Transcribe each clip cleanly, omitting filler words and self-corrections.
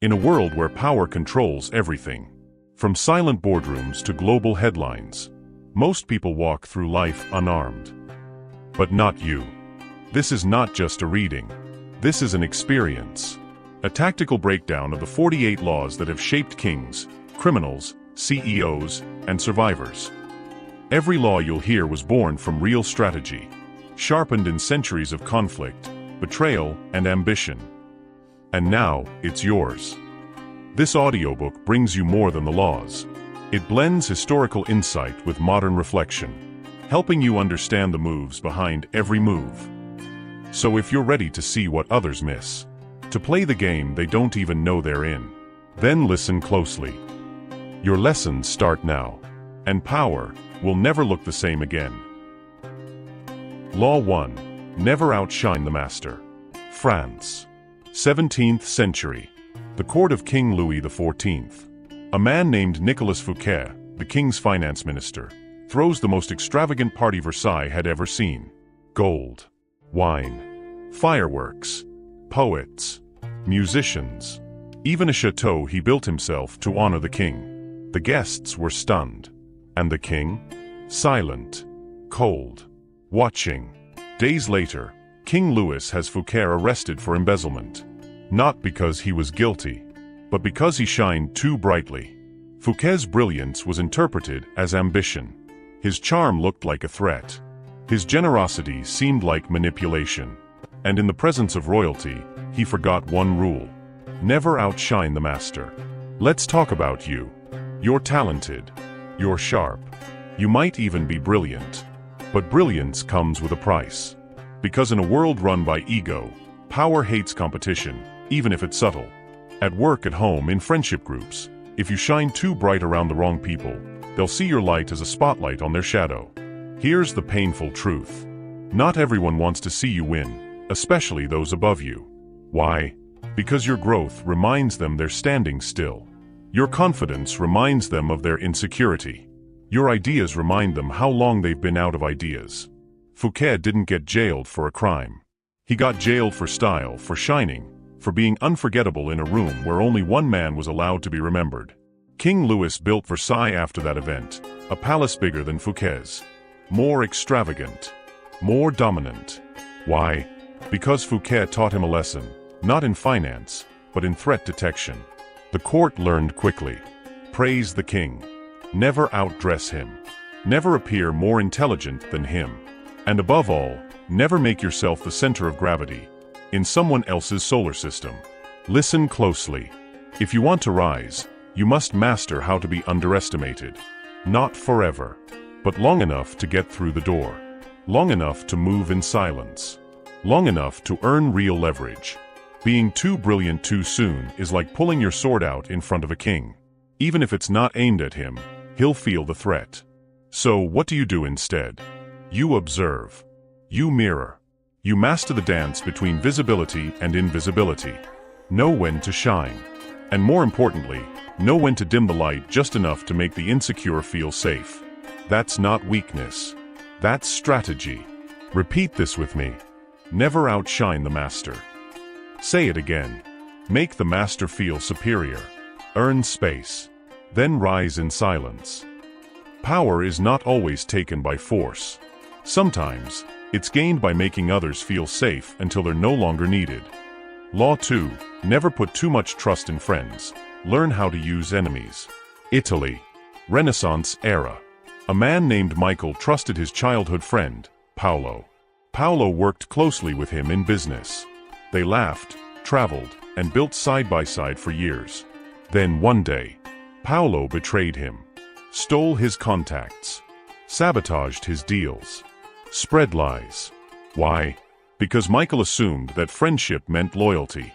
In a world where power controls everything, from silent boardrooms to global headlines, most people walk through life unarmed. But not you. This is not just a reading. This is an experience. A tactical breakdown of the 48 laws that have shaped kings, criminals, CEOs, and survivors. Every law you'll hear was born from real strategy, sharpened in centuries of conflict, betrayal, and ambition. And now, it's yours. This audiobook brings you more than the laws. It blends historical insight with modern reflection, helping you understand the moves behind every move. So if you're ready to see what others miss, to play the game they don't even know they're in, then listen closely. Your lessons start now, and power will never look the same again. Law 1. Never outshine the master. France. 17th century. The court of King Louis XIV. A man named Nicolas Fouquet, the king's finance minister, throws the most extravagant party Versailles had ever seen. Gold, wine, fireworks, poets, musicians, even a chateau he built himself to honor the king. The guests were stunned. And the king? Silent, cold, watching. Days later, King Louis has Fouquet arrested for embezzlement. Not because he was guilty, but because he shined too brightly. Fouquet's brilliance was interpreted as ambition. His charm looked like a threat. His generosity seemed like manipulation. And in the presence of royalty, he forgot one rule: never outshine the master. Let's talk about you. You're talented. You're sharp. You might even be brilliant. But brilliance comes with a price. Because in a world run by ego, power hates competition, even if it's subtle. At work, at home, in friendship groups, if you shine too bright around the wrong people, they'll see your light as a spotlight on their shadow. Here's the painful truth. Not everyone wants to see you win, especially those above you. Why? Because your growth reminds them they're standing still. Your confidence reminds them of their insecurity. Your ideas remind them how long they've been out of ideas. Fouquet didn't get jailed for a crime. He got jailed for style, for shining, for being unforgettable in a room where only one man was allowed to be remembered. King Louis built Versailles after that event, a palace bigger than Fouquet's. More extravagant, more dominant. Why? Because Fouquet taught him a lesson, not in finance, but in threat detection. The court learned quickly. Praise the king. Never outdress him. Never appear more intelligent than him. And above all, never make yourself the center of gravity in someone else's solar system. Listen closely. If you want to rise, you must master how to be underestimated. Not forever, but long enough to get through the door. Long enough to move in silence. Long enough to earn real leverage. Being too brilliant too soon is like pulling your sword out in front of a king. Even if it's not aimed at him, he'll feel the threat. So what do you do instead? You observe. You mirror. You master the dance between visibility and invisibility. Know when to shine. And more importantly, know when to dim the light just enough to make the insecure feel safe. That's not weakness. That's strategy. Repeat this with me. Never outshine the master. Say it again. Make the master feel superior. Earn space. Then rise in silence. Power is not always taken by force. Sometimes, it's gained by making others feel safe until they're no longer needed. Law 2. Never put too much trust in friends. Learn how to use enemies. Italy. Renaissance era. A man named Michael trusted his childhood friend, Paolo. Paolo worked closely with him in business. They laughed, traveled, and built side by side for years. Then one day, Paolo betrayed him, stole his contacts, sabotaged his deals, spread lies. Why? Because Michael assumed that friendship meant loyalty.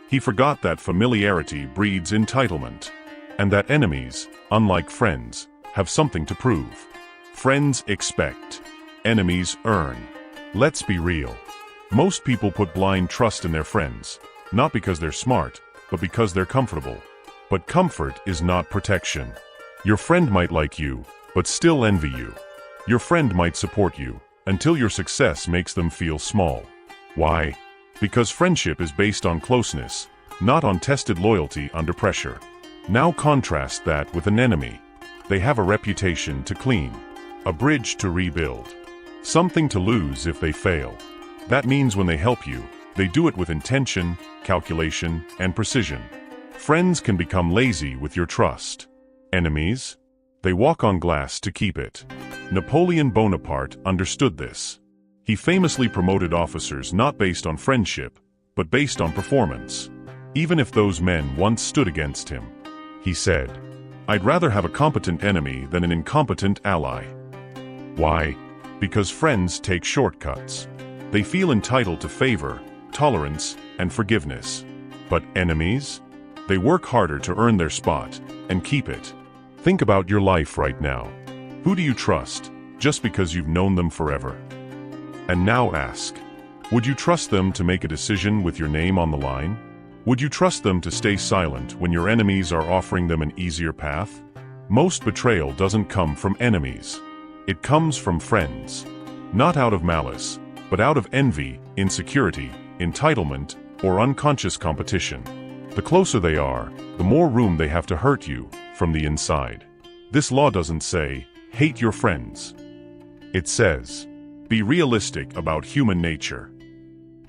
He forgot that familiarity breeds entitlement, and that enemies, unlike friends, have something to prove. Friends expect, enemies earn. Let's be real. Most people put blind trust in their friends, not because they're smart, but because they're comfortable. But comfort is not protection. Your friend might like you, but still envy you. Your friend might support you, until your success makes them feel small. Why? Because friendship is based on closeness, not on tested loyalty under pressure. Now contrast that with an enemy. They have a reputation to clean, a bridge to rebuild, something to lose if they fail. That means when they help you, they do it with intention, calculation, and precision. Friends can become lazy with your trust. Enemies? They walk on glass to keep it. Napoleon Bonaparte understood this. He famously promoted officers not based on friendship, but based on performance. Even if those men once stood against him, he said, "I'd rather have a competent enemy than an incompetent ally." Why? Because friends take shortcuts. They feel entitled to favor, tolerance, and forgiveness. But enemies? They work harder to earn their spot and keep it. Think about your life right now. Who do you trust just because you've known them forever? And now ask, would you trust them to make a decision with your name on the line? Would you trust them to stay silent when your enemies are offering them an easier path? Most betrayal doesn't come from enemies. It comes from friends. Not out of malice, but out of envy, insecurity, entitlement, or unconscious competition. The closer they are, the more room they have to hurt you from the inside. This law doesn't say, hate your friends. It says, be realistic about human nature.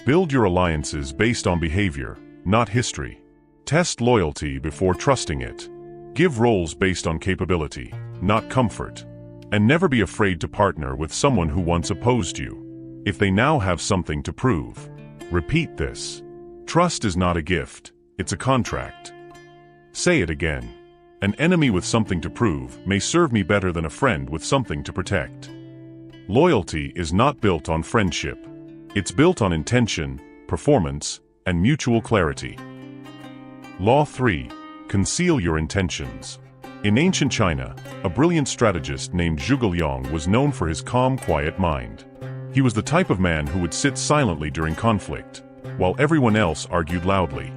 Build your alliances based on behavior, not history. Test loyalty before trusting it. Give roles based on capability, not comfort. And never be afraid to partner with someone who once opposed you, if they now have something to prove. Repeat this. Trust is not a gift, it's a contract. Say it again. An enemy with something to prove may serve me better than a friend with something to protect. Loyalty is not built on friendship. It's built on intention, performance, and mutual clarity. Law 3. Conceal your intentions. In ancient China, a brilliant strategist named Zhuge Liang was known for his calm, quiet mind. He was the type of man who would sit silently during conflict, while everyone else argued loudly.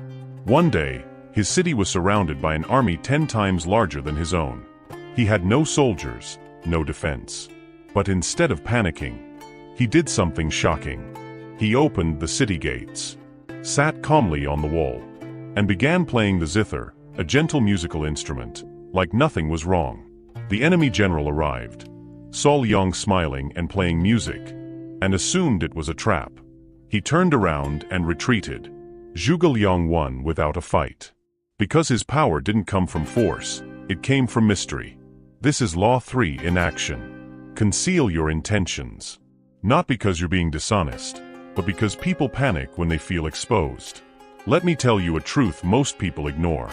One day, his city was surrounded by an army 10 times larger than his own. He had no soldiers, no defense. But instead of panicking, he did something shocking. He opened the city gates, sat calmly on the wall, and began playing the zither, a gentle musical instrument, like nothing was wrong. The enemy general arrived, saw Liang smiling and playing music, and assumed it was a trap. He turned around and retreated. Zhuge Liang won without a fight. Because his power didn't come from force, it came from mystery. This is Law 3 in action. Conceal your intentions. Not because you're being dishonest, but because people panic when they feel exposed. Let me tell you a truth most people ignore.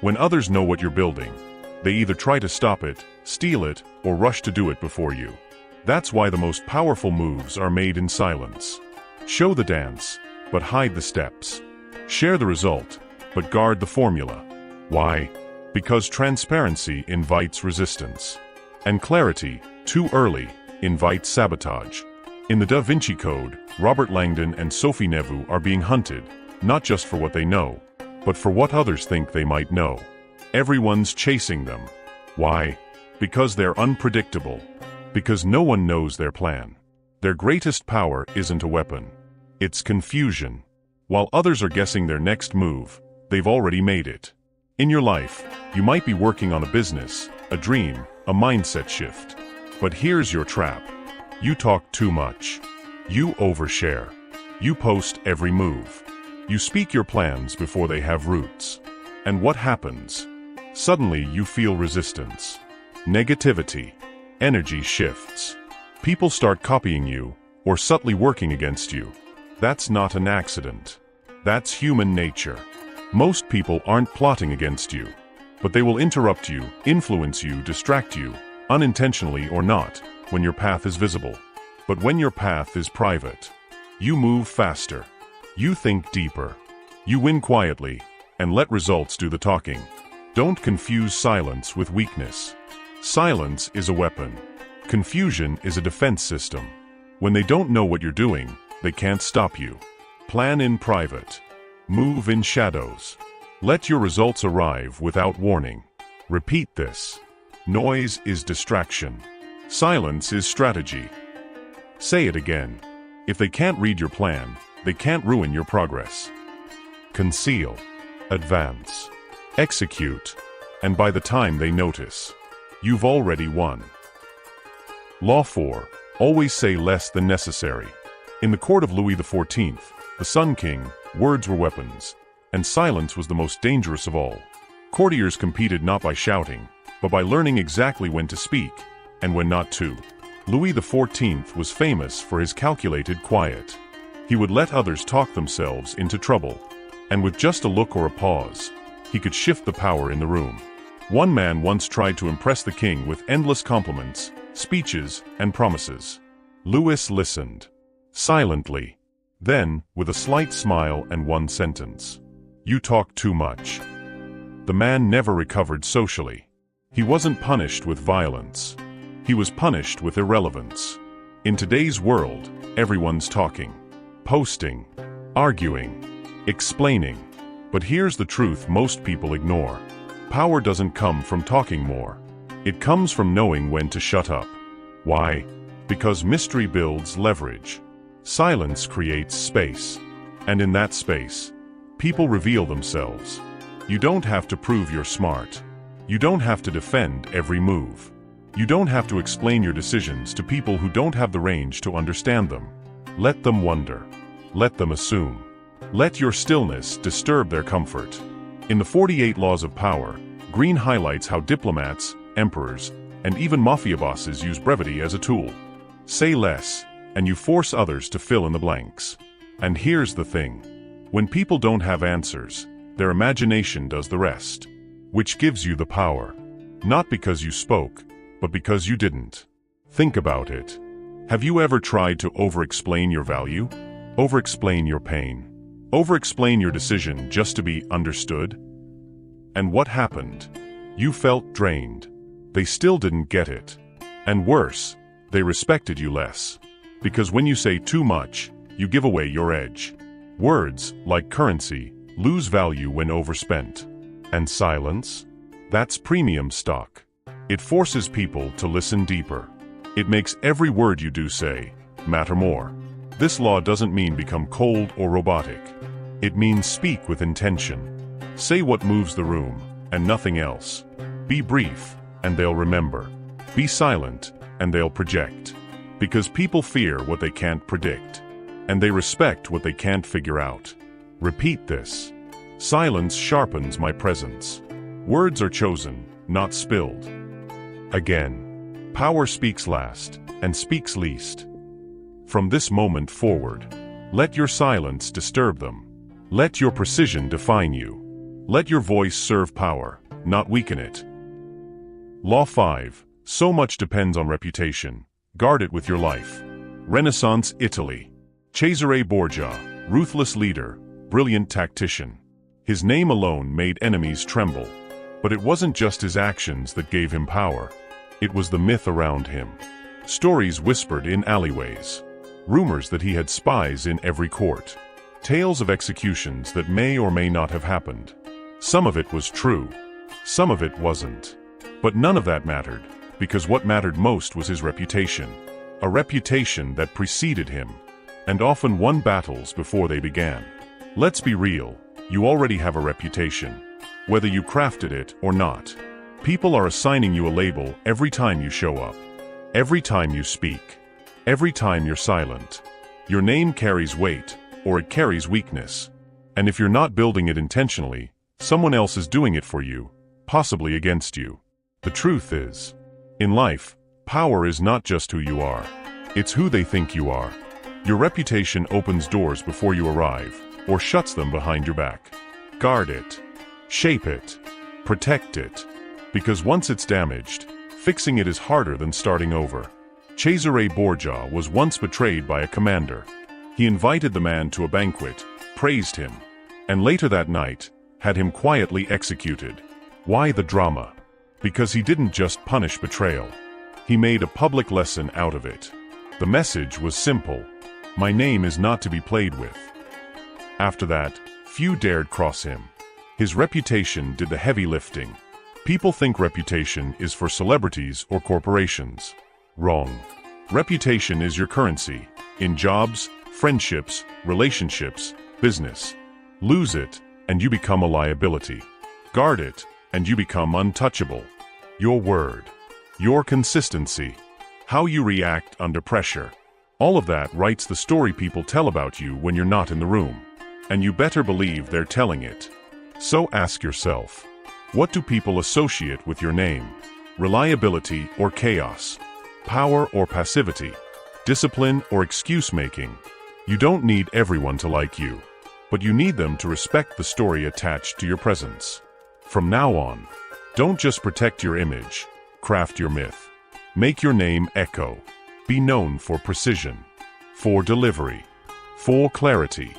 When others know what you're building, they either try to stop it, steal it, or rush to do it before you. That's why the most powerful moves are made in silence. Show the dance, but hide the steps. Share the result, but guard the formula. Why? Because transparency invites resistance. And clarity, too early, invites sabotage. In the Da Vinci Code, Robert Langdon and Sophie Neveu are being hunted, not just for what they know, but for what others think they might know. Everyone's chasing them. Why? Because they're unpredictable. Because no one knows their plan. Their greatest power isn't a weapon. It's confusion. While others are guessing their next move, they've already made it. In your life, you might be working on a business, a dream, a mindset shift. But here's your trap. You talk too much. You overshare. You post every move. You speak your plans before they have roots. And what happens? Suddenly you feel resistance. Negativity. Energy shifts. People start copying you, or subtly working against you. That's not an accident. That's human nature. Most people aren't plotting against you, but they will interrupt you, influence you, distract you, unintentionally or not, when your path is visible. But when your path is private, you move faster. You think deeper. You win quietly, and let results do the talking. Don't confuse silence with weakness. Silence is a weapon. Confusion is a defense system. When they don't know what you're doing, they can't stop you. Plan in private. Move in shadows. Let your results arrive without warning. Repeat this. Noise is distraction. Silence is strategy. Say it again. If they can't read your plan, they can't ruin your progress. Conceal. advance, execute, and by the time they notice, you've already won. Law 4. Always say less than necessary. In the court of Louis XIV, the Sun King, words were weapons, and silence was the most dangerous of all. Courtiers competed not by shouting, but by learning exactly when to speak, and when not to. Louis XIV was famous for his calculated quiet. He would let others talk themselves into trouble, and with just a look or a pause, he could shift the power in the room. One man once tried to impress the king with endless compliments, speeches, and promises. Louis listened, silently. Then, with a slight smile and one sentence, "You talk too much." The man never recovered socially. He wasn't punished with violence. He was punished with irrelevance. In today's world, everyone's talking, posting, arguing, explaining. But here's the truth most people ignore. Power doesn't come from talking more. It comes from knowing when to shut up. Why? Because mystery builds leverage. Silence creates space. And in that space, people reveal themselves. You don't have to prove you're smart. You don't have to defend every move. You don't have to explain your decisions to people who don't have the range to understand them. Let them wonder. Let them assume. Let your stillness disturb their comfort. In the 48 Laws of Power, Greene highlights how diplomats, emperors, and even mafia bosses use brevity as a tool. Say less, and you force others to fill in the blanks. And here's the thing. When people don't have answers, their imagination does the rest. Which gives you the power. Not because you spoke, but because you didn't. Think about it. Have you ever tried to over-explain your value? Over-explain your pain? Over-explain your decision just to be understood? And what happened? You felt drained. They still didn't get it. And worse, they respected you less. Because when you say too much, you give away your edge. Words, like currency, lose value when overspent. And silence? That's premium stock. It forces people to listen deeper. It makes every word you do say matter more. This law doesn't mean become cold or robotic. It means speak with intention. Say what moves the room, and nothing else. Be brief, and they'll remember. Be silent, and they'll project. Because people fear what they can't predict. And they respect what they can't figure out. Repeat this. Silence sharpens my presence. Words are chosen, not spilled. Again. Power speaks last, and speaks least. From this moment forward, let your silence disturb them. Let your precision define you. Let your voice serve power, not weaken it. Law 5. So much depends on reputation. Guard it with your life. Renaissance Italy. Cesare Borgia, ruthless leader, brilliant tactician. His name alone made enemies tremble. But it wasn't just his actions that gave him power. It was the myth around him. Stories whispered in alleyways. Rumors that he had spies in every court. Tales of executions that may or may not have happened. Some of it was true. Some of it wasn't. But none of that mattered, because what mattered most was his reputation. A reputation that preceded him, and often won battles before they began. Let's be real, you already have a reputation. Whether you crafted it or not. People are assigning you a label every time you show up. Every time you speak. Every time you're silent. Your name carries weight, or it carries weakness. And if you're not building it intentionally, someone else is doing it for you, possibly against you. The truth is, in life, power is not just who you are. It's who they think you are. Your reputation opens doors before you arrive, or shuts them behind your back. Guard it. Shape it. Protect it. Because once it's damaged, fixing it is harder than starting over. Cesare Borgia was once betrayed by a commander. He invited the man to a banquet, praised him, and later that night, had him quietly executed. Why the drama? Because he didn't just punish betrayal. He made a public lesson out of it. The message was simple. My name is not to be played with. After that, few dared cross him. His reputation did the heavy lifting. People think reputation is for celebrities or corporations. Wrong. Reputation is your currency, in jobs, friendships, relationships, business. Lose it, and you become a liability. Guard it, and you become untouchable. Your word, your consistency, how you react under pressure. All of that writes the story people tell about you when you're not in the room. And you better believe they're telling it. So ask yourself, what do people associate with your name? Reliability or chaos? Power or passivity? Discipline or excuse-making? You don't need everyone to like you, but you need them to respect the story attached to your presence. From now on, don't just protect your image, craft your myth. Make your name echo. Be known for precision, for delivery, for clarity,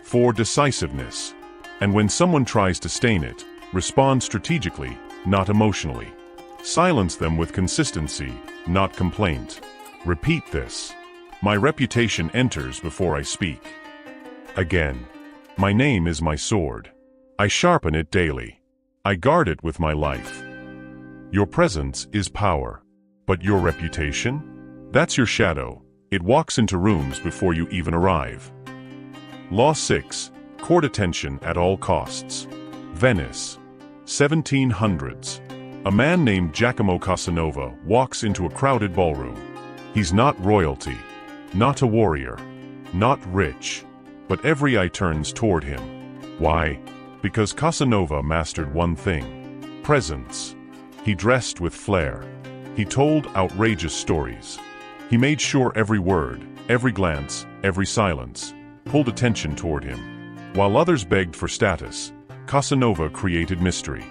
for decisiveness. And when someone tries to stain it, respond strategically, not emotionally. Silence them with consistency, not complaint. Repeat this. My reputation enters before I speak. Again, my name is my sword. I sharpen it daily. I guard it with my life. Your presence is power. But your reputation? That's your shadow. It walks into rooms before you even arrive. Law 6. Court attention at all costs. Venice, 1700s. A man named Giacomo Casanova walks into a crowded ballroom. He's not royalty, not a warrior, not rich, but every eye turns toward him. Why? Because Casanova mastered one thing: presence. He dressed with flair. He told outrageous stories. He made sure every word, every glance, every silence pulled attention toward him. While others begged for status, Casanova created mystery.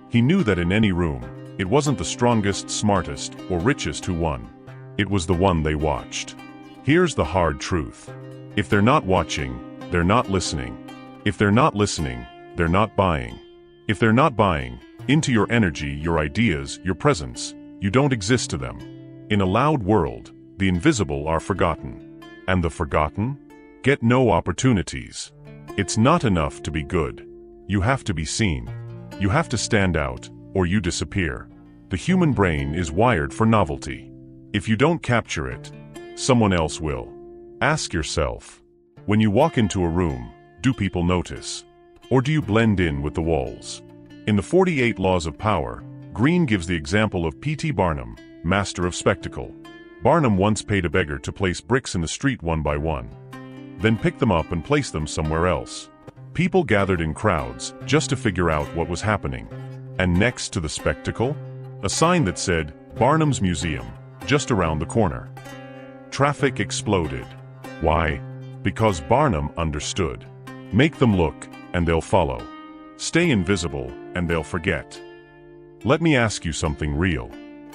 He knew that in any room, it wasn't the strongest, smartest, or richest who won. It was the one they watched. Here's the hard truth. If they're not watching, they're not listening. If they're not listening, they're not buying. If they're not buying into your energy, your ideas, your presence, you don't exist to them. In a loud world, the invisible are forgotten. And the forgotten get no opportunities. It's not enough to be good. You have to be seen. You have to stand out, or you disappear. The human brain is wired for novelty. If you don't capture it, someone else will. Ask yourself, when you walk into a room, do people notice? Or do you blend in with the walls? In the 48 Laws of Power, Greene gives the example of P.T. Barnum, master of spectacle. Barnum once paid a beggar to place bricks in the street one by one. Then pick them up and place them somewhere else. People gathered in crowds just to figure out what was happening. And next to the spectacle, a sign that said, Barnum's Museum, just around the corner. Traffic exploded. Why? Because Barnum understood. Make them look, and they'll follow. Stay invisible, and they'll forget. Let me ask you something real.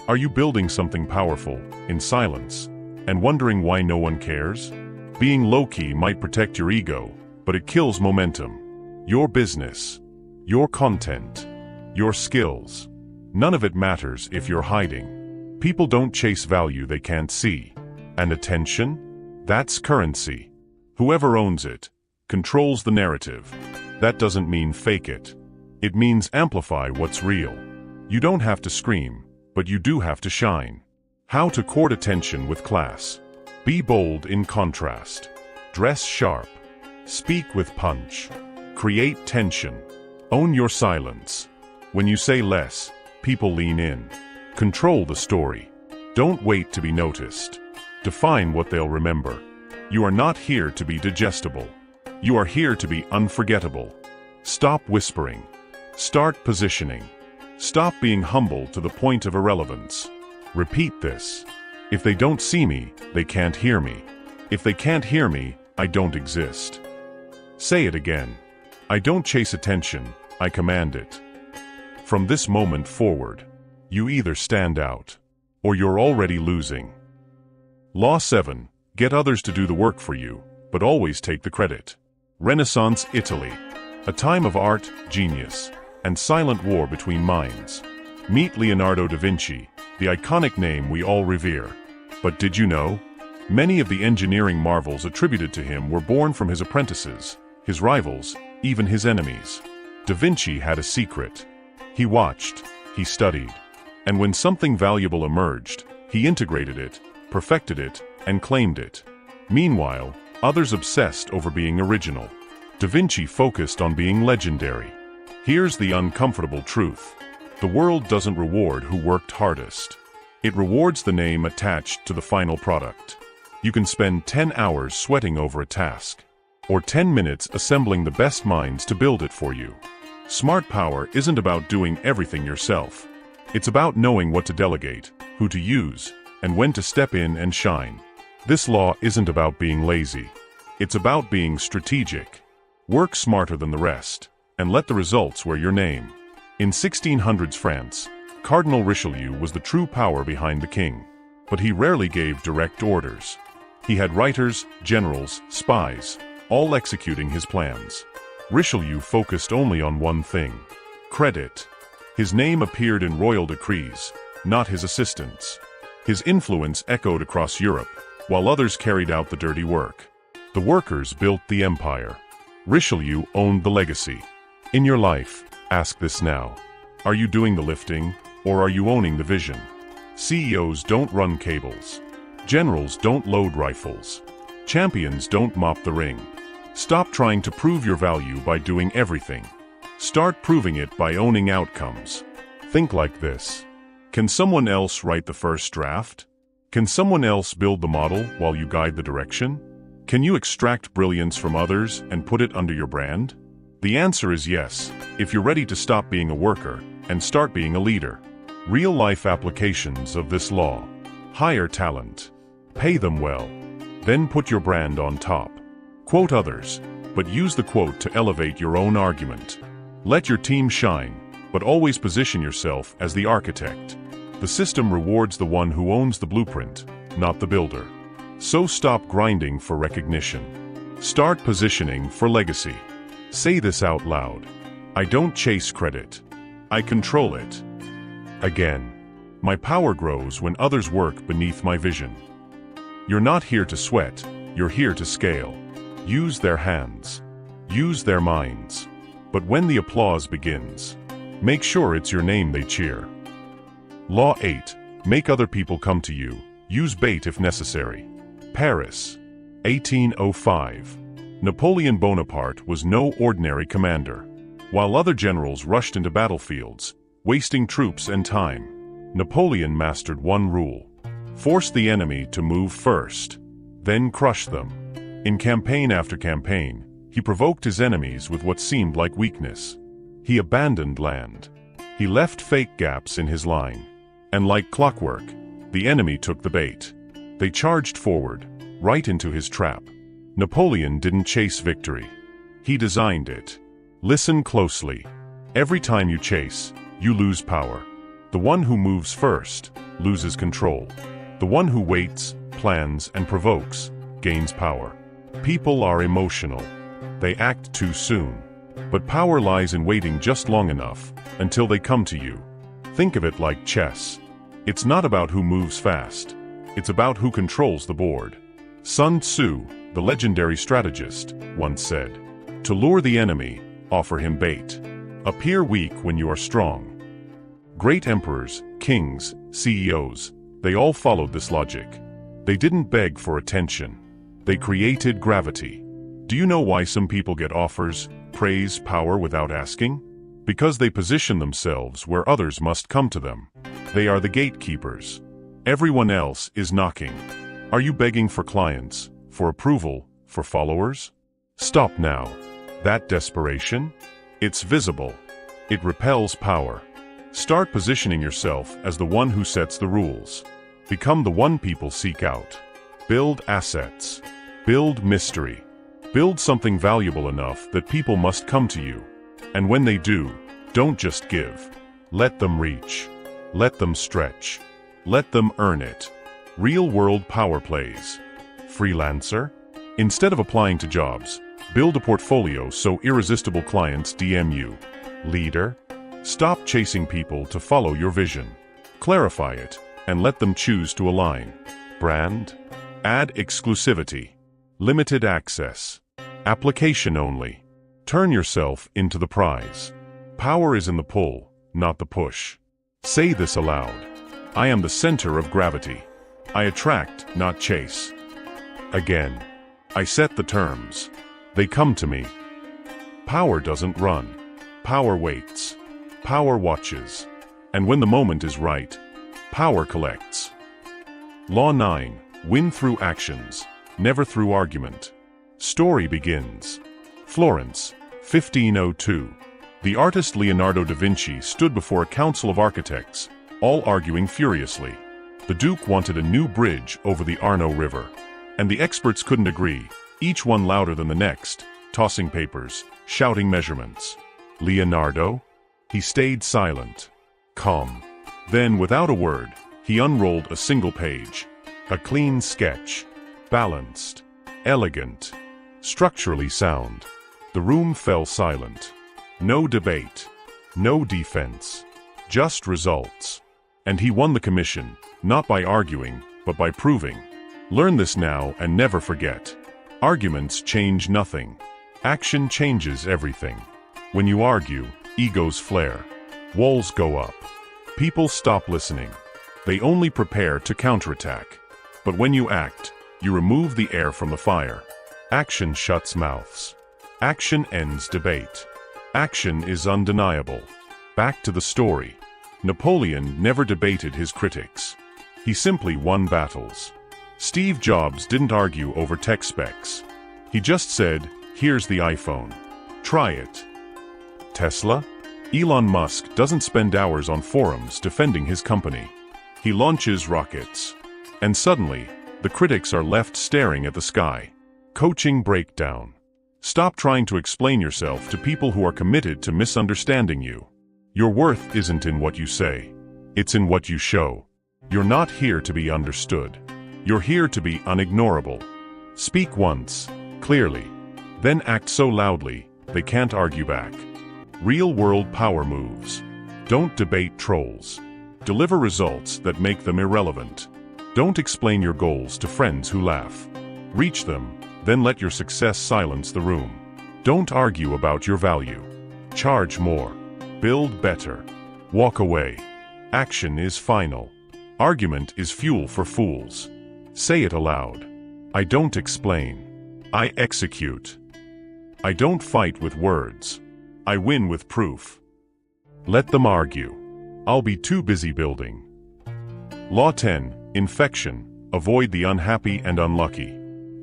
Are you building something powerful, in silence, and wondering why no one cares? Being low-key might protect your ego, but it kills momentum. Your business, your content, your skills. None of it matters if you're hiding. People don't chase value they can't see. And attention? That's currency. Whoever owns it controls the narrative. That doesn't mean fake it. It means amplify what's real. You don't have to scream, but you do have to shine. How to court attention with class. Be bold in contrast. Dress sharp. Speak with punch. Create tension. Own your silence. When you say less, people lean in. Control the story. Don't wait to be noticed. Define what they'll remember. You are not here to be digestible. You are here to be unforgettable. Stop whispering. Start positioning. Stop being humble to the point of irrelevance. Repeat this. If they don't see me, they can't hear me. If they can't hear me, I don't exist. Say it again. I don't chase attention, I command it. From this moment forward, you either stand out, or you're already losing. Law 7. Get others to do the work for you, but always take the credit. Renaissance Italy. A time of art, genius, and silent war between minds. Meet Leonardo da Vinci, the iconic name we all revere. But did you know? Many of the engineering marvels attributed to him were born from his apprentices, his rivals, even his enemies. Da Vinci had a secret. He watched, he studied, and when something valuable emerged, he integrated it, perfected it, and claimed it. Meanwhile, others obsessed over being original. Da Da Vinci focused on being legendary. Here's the uncomfortable truth. The world doesn't reward who worked hardest. It rewards the name attached to the final product. You can spend 10 hours sweating over a task, or 10 minutes assembling the best minds to build it for you. Smart power isn't about doing everything yourself. It's about knowing what to delegate, who to use, and when to step in and shine. This law isn't about being lazy. It's about being strategic. Work smarter than the rest, and let the results wear your name. In 1600s France, Cardinal Richelieu was the true power behind the king, but he rarely gave direct orders. He had writers, generals, spies, all executing his plans. Richelieu focused only on one thing: credit. His name appeared in royal decrees, not his assistants. His influence echoed across Europe, while others carried out the dirty work. The workers built the empire. Richelieu owned the legacy. In your life, ask this now. Are you doing the lifting, or are you owning the vision? CEOs don't run cables. Generals don't load rifles. Champions don't mop the ring. Stop trying to prove your value by doing everything. Start proving it by owning outcomes. Think like this. Can someone else write the first draft? Can someone else build the model while you guide the direction? Can you extract brilliance from others and put it under your brand? The answer is yes, if you're ready to stop being a worker and start being a leader. Real-life applications of this law. Hire talent. Pay them well. Then put your brand on top. Quote others, but use the quote to elevate your own argument. Let your team shine, but always position yourself as the architect. The system rewards the one who owns the blueprint, not the builder. So stop grinding for recognition. Start positioning for legacy. Say this out loud. I don't chase credit. I control it. Again. My power grows when others work beneath my vision. You're not here to sweat, you're here to scale. Use their hands. Use their minds. But when the applause begins, make sure it's your name they cheer. Law 8. Make other people come to you. Use bait if necessary. Paris, 1805. Napoleon Bonaparte was no ordinary commander. While other generals rushed into battlefields, wasting troops and time, Napoleon mastered one rule: force the enemy to move first, then crush them. In campaign after campaign, he provoked his enemies with what seemed like weakness. He abandoned land. He left fake gaps in his line. And like clockwork, the enemy took the bait. They charged forward, right into his trap. Napoleon didn't chase victory. He designed it. Listen closely. Every time you chase, you lose power. The one who moves first loses control. The one who waits, plans, and provokes gains power. People are emotional. They act too soon. But power lies in waiting just long enough until they come to you. Think of it like chess. It's not about who moves fast. It's about who controls the board. Sun Tzu, the legendary strategist, once said, "To lure the enemy, offer him bait. Appear weak when you are strong." Great emperors, kings, CEOs, they all followed this logic. They didn't beg for attention. They created gravity. Do you know why some people get offers, praise, power without asking? Because they position themselves where others must come to them. They are the gatekeepers. Everyone else is knocking. Are you begging for clients, for approval, for followers? Stop now. That desperation? It's visible. It repels power. Start positioning yourself as the one who sets the rules. Become the one people seek out. Build assets. Build mystery. Build something valuable enough that people must come to you. And when they do, don't just give. Let them reach. Let them stretch. Let them earn it. Real-world power plays. Freelancer? Instead of applying to jobs, build a portfolio so irresistible clients DM you. Leader? Stop chasing people to follow your vision. Clarify it, and let them choose to align. Brand? Add exclusivity. Limited access. Application only. Turn yourself into the prize. Power is in the pull, not the push. Say this aloud. I am the center of gravity. I attract, not chase. Again. I set the terms. They come to me. Power doesn't run. Power waits. Power watches. And when the moment is right, power collects. Law 9. Win through actions, never through argument. Story begins. Florence, 1502. The artist Leonardo da Vinci stood before a council of architects, all arguing furiously. The Duke wanted a new bridge over the Arno River, and the experts couldn't agree, each one louder than the next, tossing papers, shouting measurements. Leonardo? He stayed silent, calm. Then, without a word, he unrolled a single page. A clean sketch. Balanced. Elegant. Structurally sound. The room fell silent. No debate. No defense. Just results. And he won the commission, not by arguing, but by proving. Learn this now and never forget. Arguments change nothing. Action changes everything. When you argue, egos flare. Walls go up. People stop listening. They only prepare to counterattack. But when you act, you remove the air from the fire. Action shuts mouths. Action ends debate. Action is undeniable. Back to the story. Napoleon never debated his critics. He simply won battles. Steve Jobs didn't argue over tech specs. He just said, "Here's the iPhone. Try it." Tesla? Elon Musk doesn't spend hours on forums defending his company. He launches rockets. And suddenly, the critics are left staring at the sky. Coaching breakdown. Stop trying to explain yourself to people who are committed to misunderstanding you. Your worth isn't in what you say. It's in what you show. You're not here to be understood. You're here to be unignorable. Speak once, clearly. Then act so loudly, they can't argue back. Real-world power moves. Don't debate trolls. Deliver results that make them irrelevant. Don't explain your goals to friends who laugh. Reach them, then let your success silence the room. Don't argue about your value. Charge more. Build better. Walk away. Action is final. Argument is fuel for fools. Say it aloud. I don't explain. I execute. I don't fight with words. I win with proof. Let them argue. I'll be too busy building. Law 10. Infection. Avoid the unhappy and unlucky.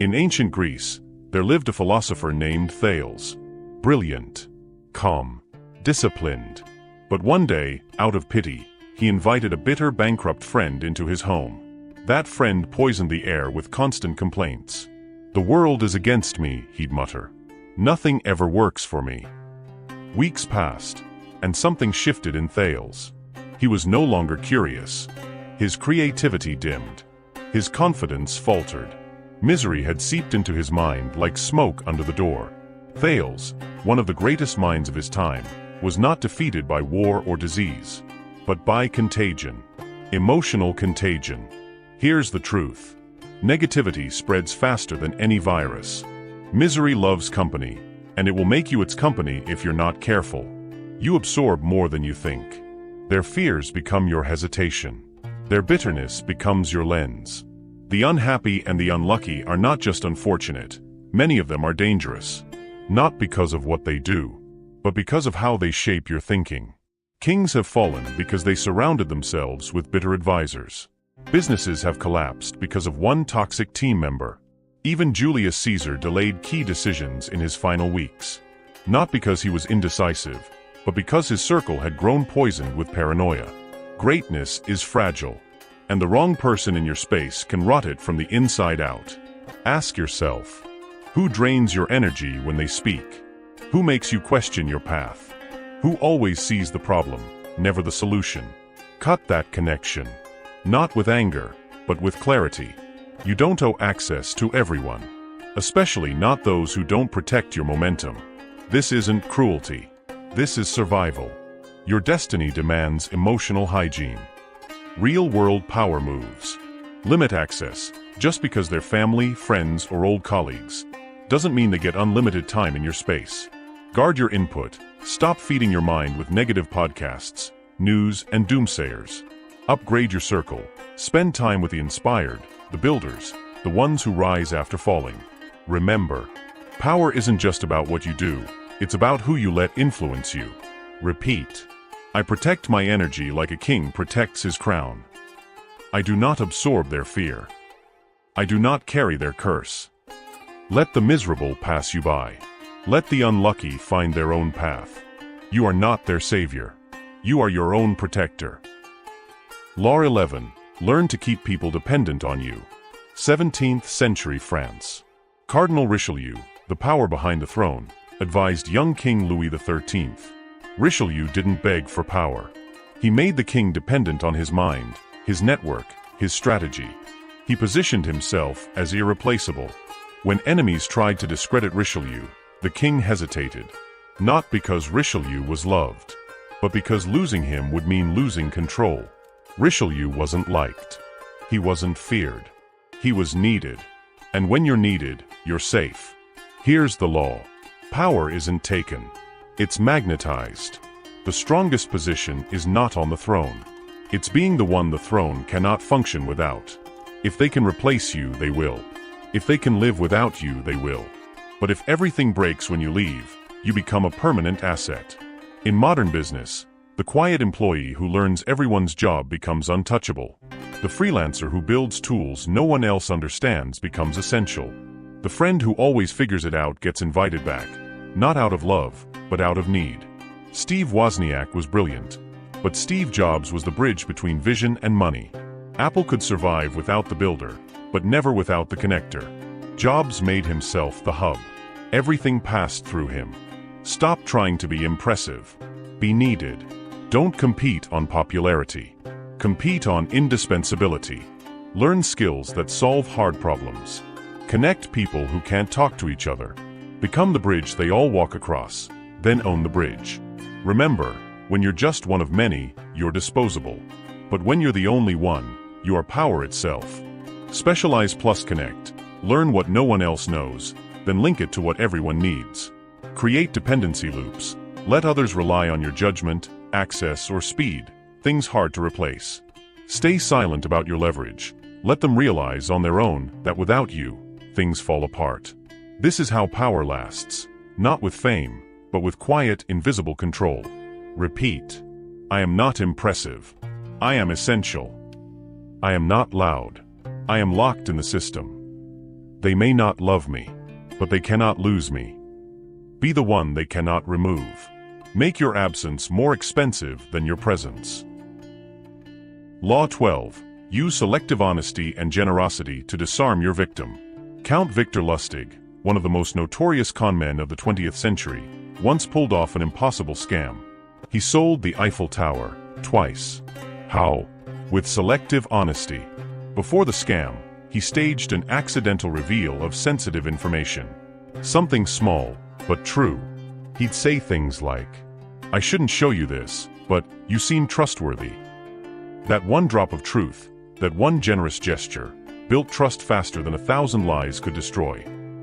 In ancient Greece, there lived a philosopher named Thales. Brilliant. Calm. Disciplined. But one day, out of pity, he invited a bitter, bankrupt friend into his home. That friend poisoned the air with constant complaints. "The world is against me," he'd mutter. "Nothing ever works for me." Weeks passed, and something shifted in Thales. He was no longer curious. His creativity dimmed. His confidence faltered. Misery had seeped into his mind like smoke under the door. Thales, one of the greatest minds of his time, was not defeated by war or disease, but by contagion. Emotional contagion. Here's the truth. Negativity spreads faster than any virus. Misery loves company, and it will make you its company if you're not careful. You absorb more than you think. Their fears become your hesitation. Their bitterness becomes your lens. The unhappy and the unlucky are not just unfortunate. Many of them are dangerous. Not because of what they do, but because of how they shape your thinking. Kings have fallen because they surrounded themselves with bitter advisors. Businesses have collapsed because of one toxic team member. Even Julius Caesar delayed key decisions in his final weeks. Not because he was indecisive, but because his circle had grown poisoned with paranoia. Greatness is fragile, and the wrong person in your space can rot it from the inside out. Ask yourself, who drains your energy when they speak? Who makes you question your path? Who always sees the problem, never the solution? Cut that connection. Not with anger, but with clarity. You don't owe access to everyone, especially not those who don't protect your momentum. This isn't cruelty. This is survival. Your destiny demands emotional hygiene. Real-world power moves. Limit access. Just because they're family, friends, or old colleagues, doesn't mean they get unlimited time in your space. Guard your input. Stop feeding your mind with negative podcasts, news, and doomsayers. Upgrade your circle. Spend time with the inspired, the builders, the ones who rise after falling. Remember, power isn't just about what you do, It's about who you let influence you. Repeat. I protect my energy like a king protects his crown. I do not absorb their fear. I do not carry their curse. Let the miserable pass you by. Let the unlucky find their own path. You are not their savior. You are your own protector. Law 11. Learn to keep people dependent on you. 17th century France. Cardinal Richelieu, the power behind the throne, advised young King Louis XIII. Richelieu didn't beg for power. He made the king dependent on his mind, his network, his strategy. He positioned himself as irreplaceable. When enemies tried to discredit Richelieu, the king hesitated. Not because Richelieu was loved, but because losing him would mean losing control. Richelieu wasn't liked. He wasn't feared. He was needed. And when you're needed, you're safe. Here's the law. Power isn't taken. It's magnetized. The strongest position is not on the throne. It's being the one the throne cannot function without. If they can replace you, they will. If they can live without you, they will. But if everything breaks when you leave, you become a permanent asset. In modern business, the quiet employee who learns everyone's job becomes untouchable. The freelancer who builds tools no one else understands becomes essential. The friend who always figures it out gets invited back, not out of love, but out of need. Steve Wozniak was brilliant, but Steve Jobs was the bridge between vision and money. Apple could survive without the builder, but never without the connector. Jobs made himself the hub. Everything passed through him. Stop trying to be impressive. Be needed. Don't compete on popularity. Compete on indispensability. Learn skills that solve hard problems. Connect people who can't talk to each other. Become the bridge they all walk across. Then own the bridge. Remember, when you're just one of many, you're disposable. But when you're the only one, you are power itself. Specialize plus connect. Learn what no one else knows, then link it to what everyone needs. Create dependency loops. Let others rely on your judgment, access, or speed, things hard to replace. Stay silent about your leverage. Let them realize on their own that without you, things fall apart. This is how power lasts, not with fame, but with quiet, invisible control. Repeat. I am not impressive. I am essential. I am not loud. I am locked in the system. They may not love me, but they cannot lose me. Be the one they cannot remove. Make your absence more expensive than your presence. Law 12. Use selective honesty and generosity to disarm your victim. Count Victor Lustig, one of the most notorious con men of the 20th century, once pulled off an impossible scam. He sold the Eiffel Tower twice. How? With selective honesty. Before the scam, he staged an accidental reveal of sensitive information. Something small, but true. He'd say things like, "I shouldn't show you this, but you seem trustworthy." That one drop of truth, that one generous gesture, built trust faster than 1,000 lies could destroy.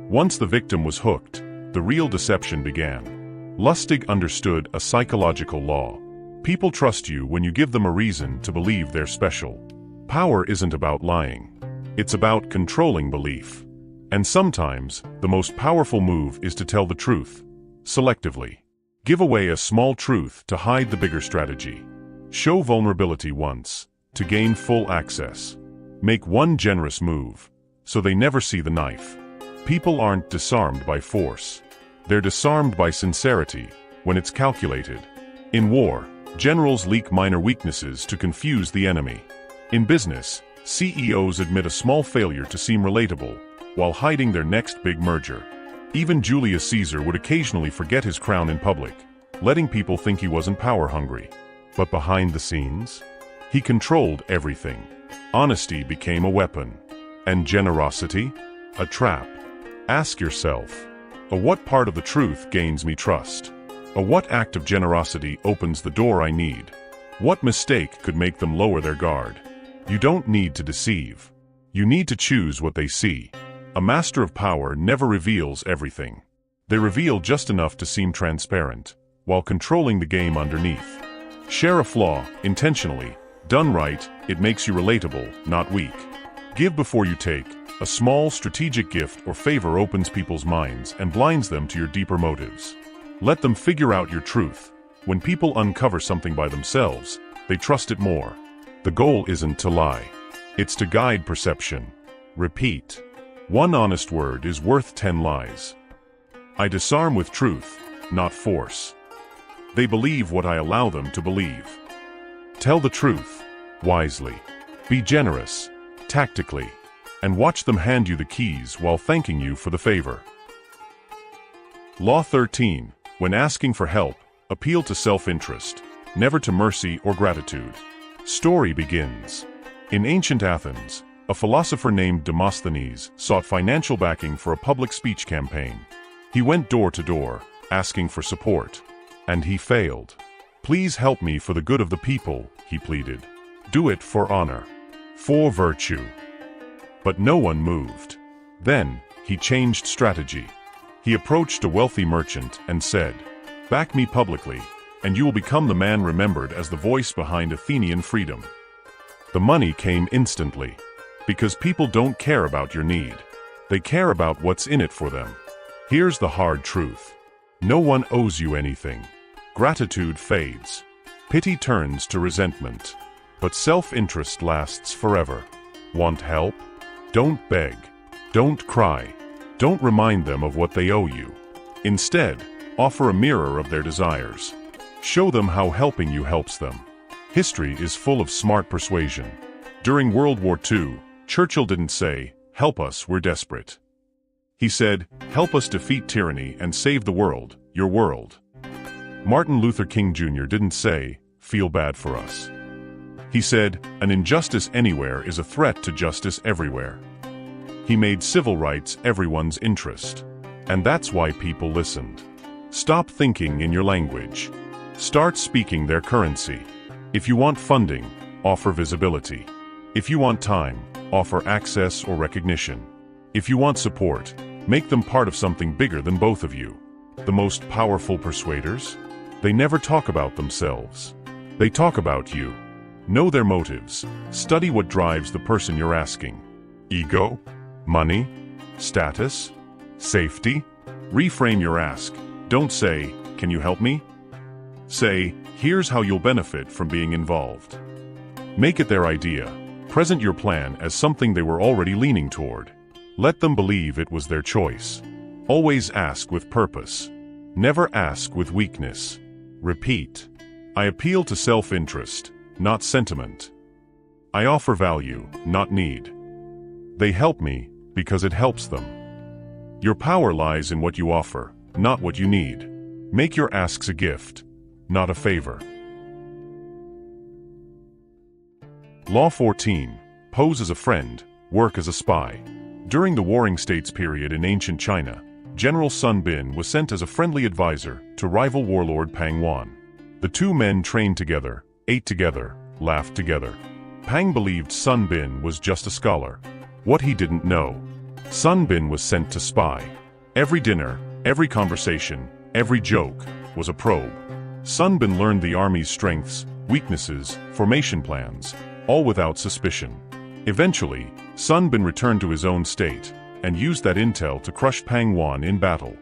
Once the victim was hooked, the real deception began. Lustig understood a psychological law. People trust you when you give them a reason to believe they're special. Power isn't about lying. It's about controlling belief. And sometimes, the most powerful move is to tell the truth, selectively. Give away a small truth to hide the bigger strategy. Show vulnerability once, to gain full access. Make one generous move, so they never see the knife. People aren't disarmed by force. They're disarmed by sincerity, when it's calculated. In war, generals leak minor weaknesses to confuse the enemy. In business, CEOs admit a small failure to seem relatable, while hiding their next big merger. Even Julius Caesar would occasionally forget his crown in public, letting people think he wasn't power-hungry. But behind the scenes, he controlled everything. Honesty became a weapon, and generosity, a trap. Ask yourself, what part of the truth gains me trust? What act of generosity opens the door I need? What mistake could make them lower their guard? You don't need to deceive. You need to choose what they see. A master of power never reveals everything. They reveal just enough to seem transparent, while controlling the game underneath. Share a flaw, intentionally. Done right, it makes you relatable, not weak. Give before you take. A small, strategic gift or favor opens people's minds and blinds them to your deeper motives. Let them figure out your truth. When people uncover something by themselves, they trust it more. The goal isn't to lie. It's to guide perception. Repeat. One honest word is worth 10 lies. I disarm with truth, not force. They believe what I allow them to believe. Tell the truth, wisely. Be generous, tactically, and watch them hand you the keys while thanking you for the favor. Law 13. When asking for help, appeal to self-interest, never to mercy or gratitude. Story begins. In ancient Athens, a philosopher named Demosthenes sought financial backing for a public speech campaign. He went door to door, asking for support. And he failed. Please help me for the good of the people, he pleaded. Do it for honor, for virtue. But no one moved. Then, he changed strategy. He approached a wealthy merchant and said, "Back me publicly, and you will become the man remembered as the voice behind Athenian freedom." The money came instantly, because people don't care about your need. They care about what's in it for them. Here's the hard truth. No one owes you anything. Gratitude fades. Pity turns to resentment. But self-interest lasts forever. Want help? Don't beg. Don't cry. Don't remind them of what they owe you. Instead, offer a mirror of their desires. Show them how helping you helps them. History is full of smart persuasion. During World War II, Churchill didn't say, "Help us, we're desperate." He said, "Help us defeat tyranny and save the world, your world." Martin Luther King Jr. didn't say, "Feel bad for us." He said, "An injustice anywhere is a threat to justice everywhere." He made civil rights everyone's interest. And that's why people listened. Stop thinking in your language. Start speaking their currency. If you want funding, offer visibility. If you want time, offer access or recognition. If you want support, make them part of something bigger than both of you. The most powerful persuaders? They never talk about themselves. They talk about you. Know their motives. Study what drives the person you're asking. Ego? Money? Status? Safety? Reframe your ask. Don't say, "Can you help me?" Say, "Here's how you'll benefit from being involved." Make it their idea. Present your plan as something they were already leaning toward. Let them believe it was their choice. Always ask with purpose. Never ask with weakness. Repeat. I appeal to self-interest, not sentiment. I offer value, not need. They help me because it helps them. Your power lies in what you offer, not what you need. Make your asks a gift, not a favor. Law 14. Pose as a friend, work as a spy. During the Warring States period in ancient China, General Sun Bin was sent as a friendly advisor to rival warlord Pang Wan. The two men trained together, ate together, laughed together. Pang believed Sun Bin was just a scholar. What he didn't know, Sun Bin was sent to spy. Every dinner, every conversation, every joke was a probe. Sun Bin learned the army's strengths, weaknesses, formation plans, all without suspicion. Eventually, Sun Bin returned to his own state and used that intel to crush Pang Wan in battle.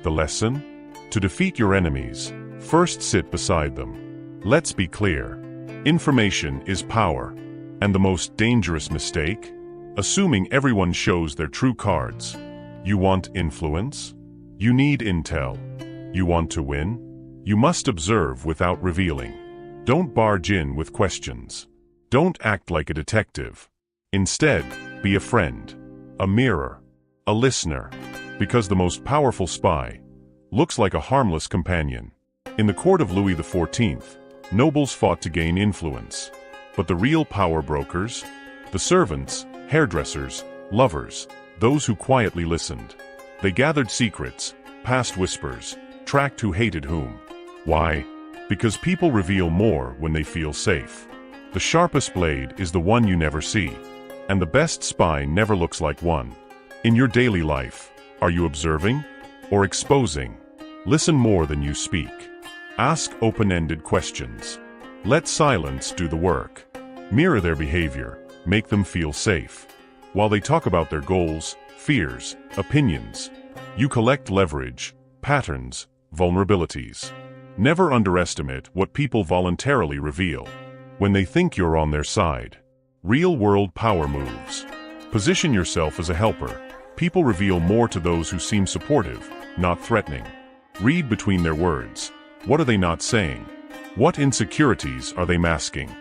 The lesson? To defeat your enemies, first sit beside them. Let's be clear. Information is power. And the most dangerous mistake? Assuming everyone shows their true cards. You want influence? You need intel. You want to win? You must observe without revealing. Don't barge in with questions. Don't act like a detective. Instead, be a friend, a mirror, a listener, because the most powerful spy looks like a harmless companion. In the court of Louis XIV, nobles fought to gain influence. But the real power brokers, the servants, hairdressers, lovers, those who quietly listened. They gathered secrets, passed whispers, tracked who hated whom. Why? Because people reveal more when they feel safe. The sharpest blade is the one you never see. And the best spy never looks like one. In your daily life, are you observing or exposing? Listen more than you speak. Ask open-ended questions. Let silence do the work. Mirror their behavior, make them feel safe. While they talk about their goals, fears, opinions, you collect leverage, patterns, vulnerabilities. Never underestimate what people voluntarily reveal when they think you're on their side. Real-world power moves. Position yourself as a helper. People reveal more to those who seem supportive, not threatening. Read between their words. What are they not saying? What insecurities are they masking?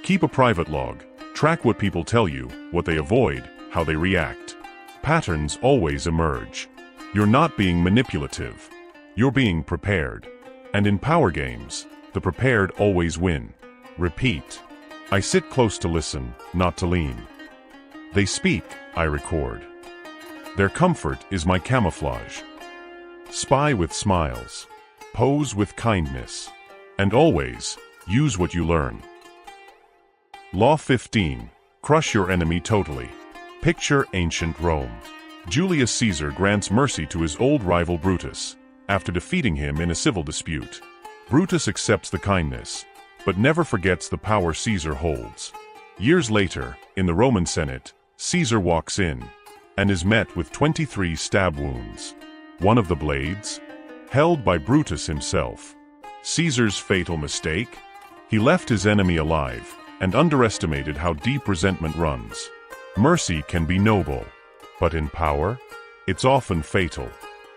Keep a private log. Track what people tell you, what they avoid, how they react. Patterns always emerge. You're not being manipulative. You're being prepared. And in power games, the prepared always win. Repeat. I sit close to listen, not to lean. They speak, I record. Their comfort is my camouflage. Spy with smiles. Pose with kindness. And always, use what you learn. Law 15. Crush your enemy totally. Picture ancient Rome. Julius Caesar grants mercy to his old rival Brutus, after defeating him in a civil dispute. Brutus accepts the kindness, but never forgets the power Caesar holds. Years later, in the Roman Senate, Caesar walks in, and is met with 23 stab wounds. One of the blades, held by Brutus himself. Caesar's fatal mistake? He left his enemy alive, and underestimated how deep resentment runs. Mercy can be noble, but in power, it's often fatal.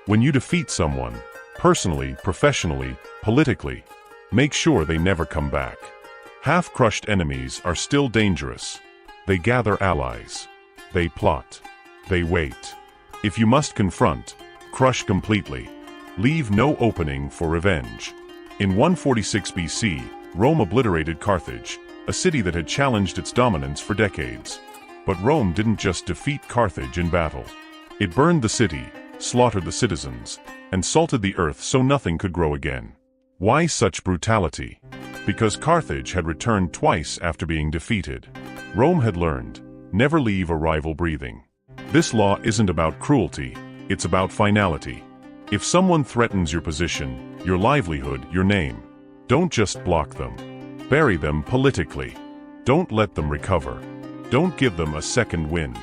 When you defeat someone, personally, professionally, politically, make sure they never come back. Half-crushed enemies are still dangerous. They gather allies. They plot. They wait. If you must confront, crush completely. Leave no opening for revenge. In 146 BC, Rome obliterated Carthage, a city that had challenged its dominance for decades. But Rome didn't just defeat Carthage in battle. It burned the city, slaughtered the citizens, and salted the earth so nothing could grow again. Why such brutality? Because Carthage had returned twice after being defeated. Rome had learned, never leave a rival breathing. This law isn't about cruelty, it's about finality. If someone threatens your position, your livelihood, your name, don't just block them. Bury them politically. Don't let them recover. Don't give them a second wind.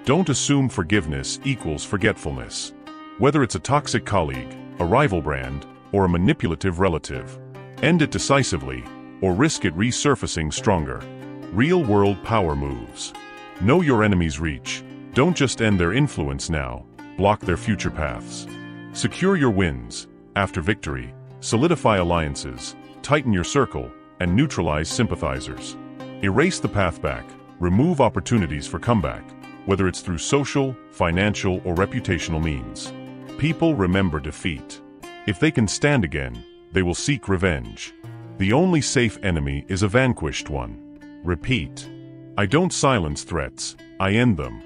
Don't assume forgiveness equals forgetfulness. Whether it's a toxic colleague, a rival brand, or a manipulative relative, end it decisively, or risk it resurfacing stronger. Real-world power moves. Know your enemy's reach. Don't just end their influence now, block their future paths. Secure your wins. After victory, solidify alliances, tighten your circle, and neutralize sympathizers. Erase the path back. Remove opportunities for comeback, whether it's through social, financial, or reputational means. People remember defeat. If they can stand again, they will seek revenge. The only safe enemy is a vanquished one. Repeat. I don't silence threats, I end them.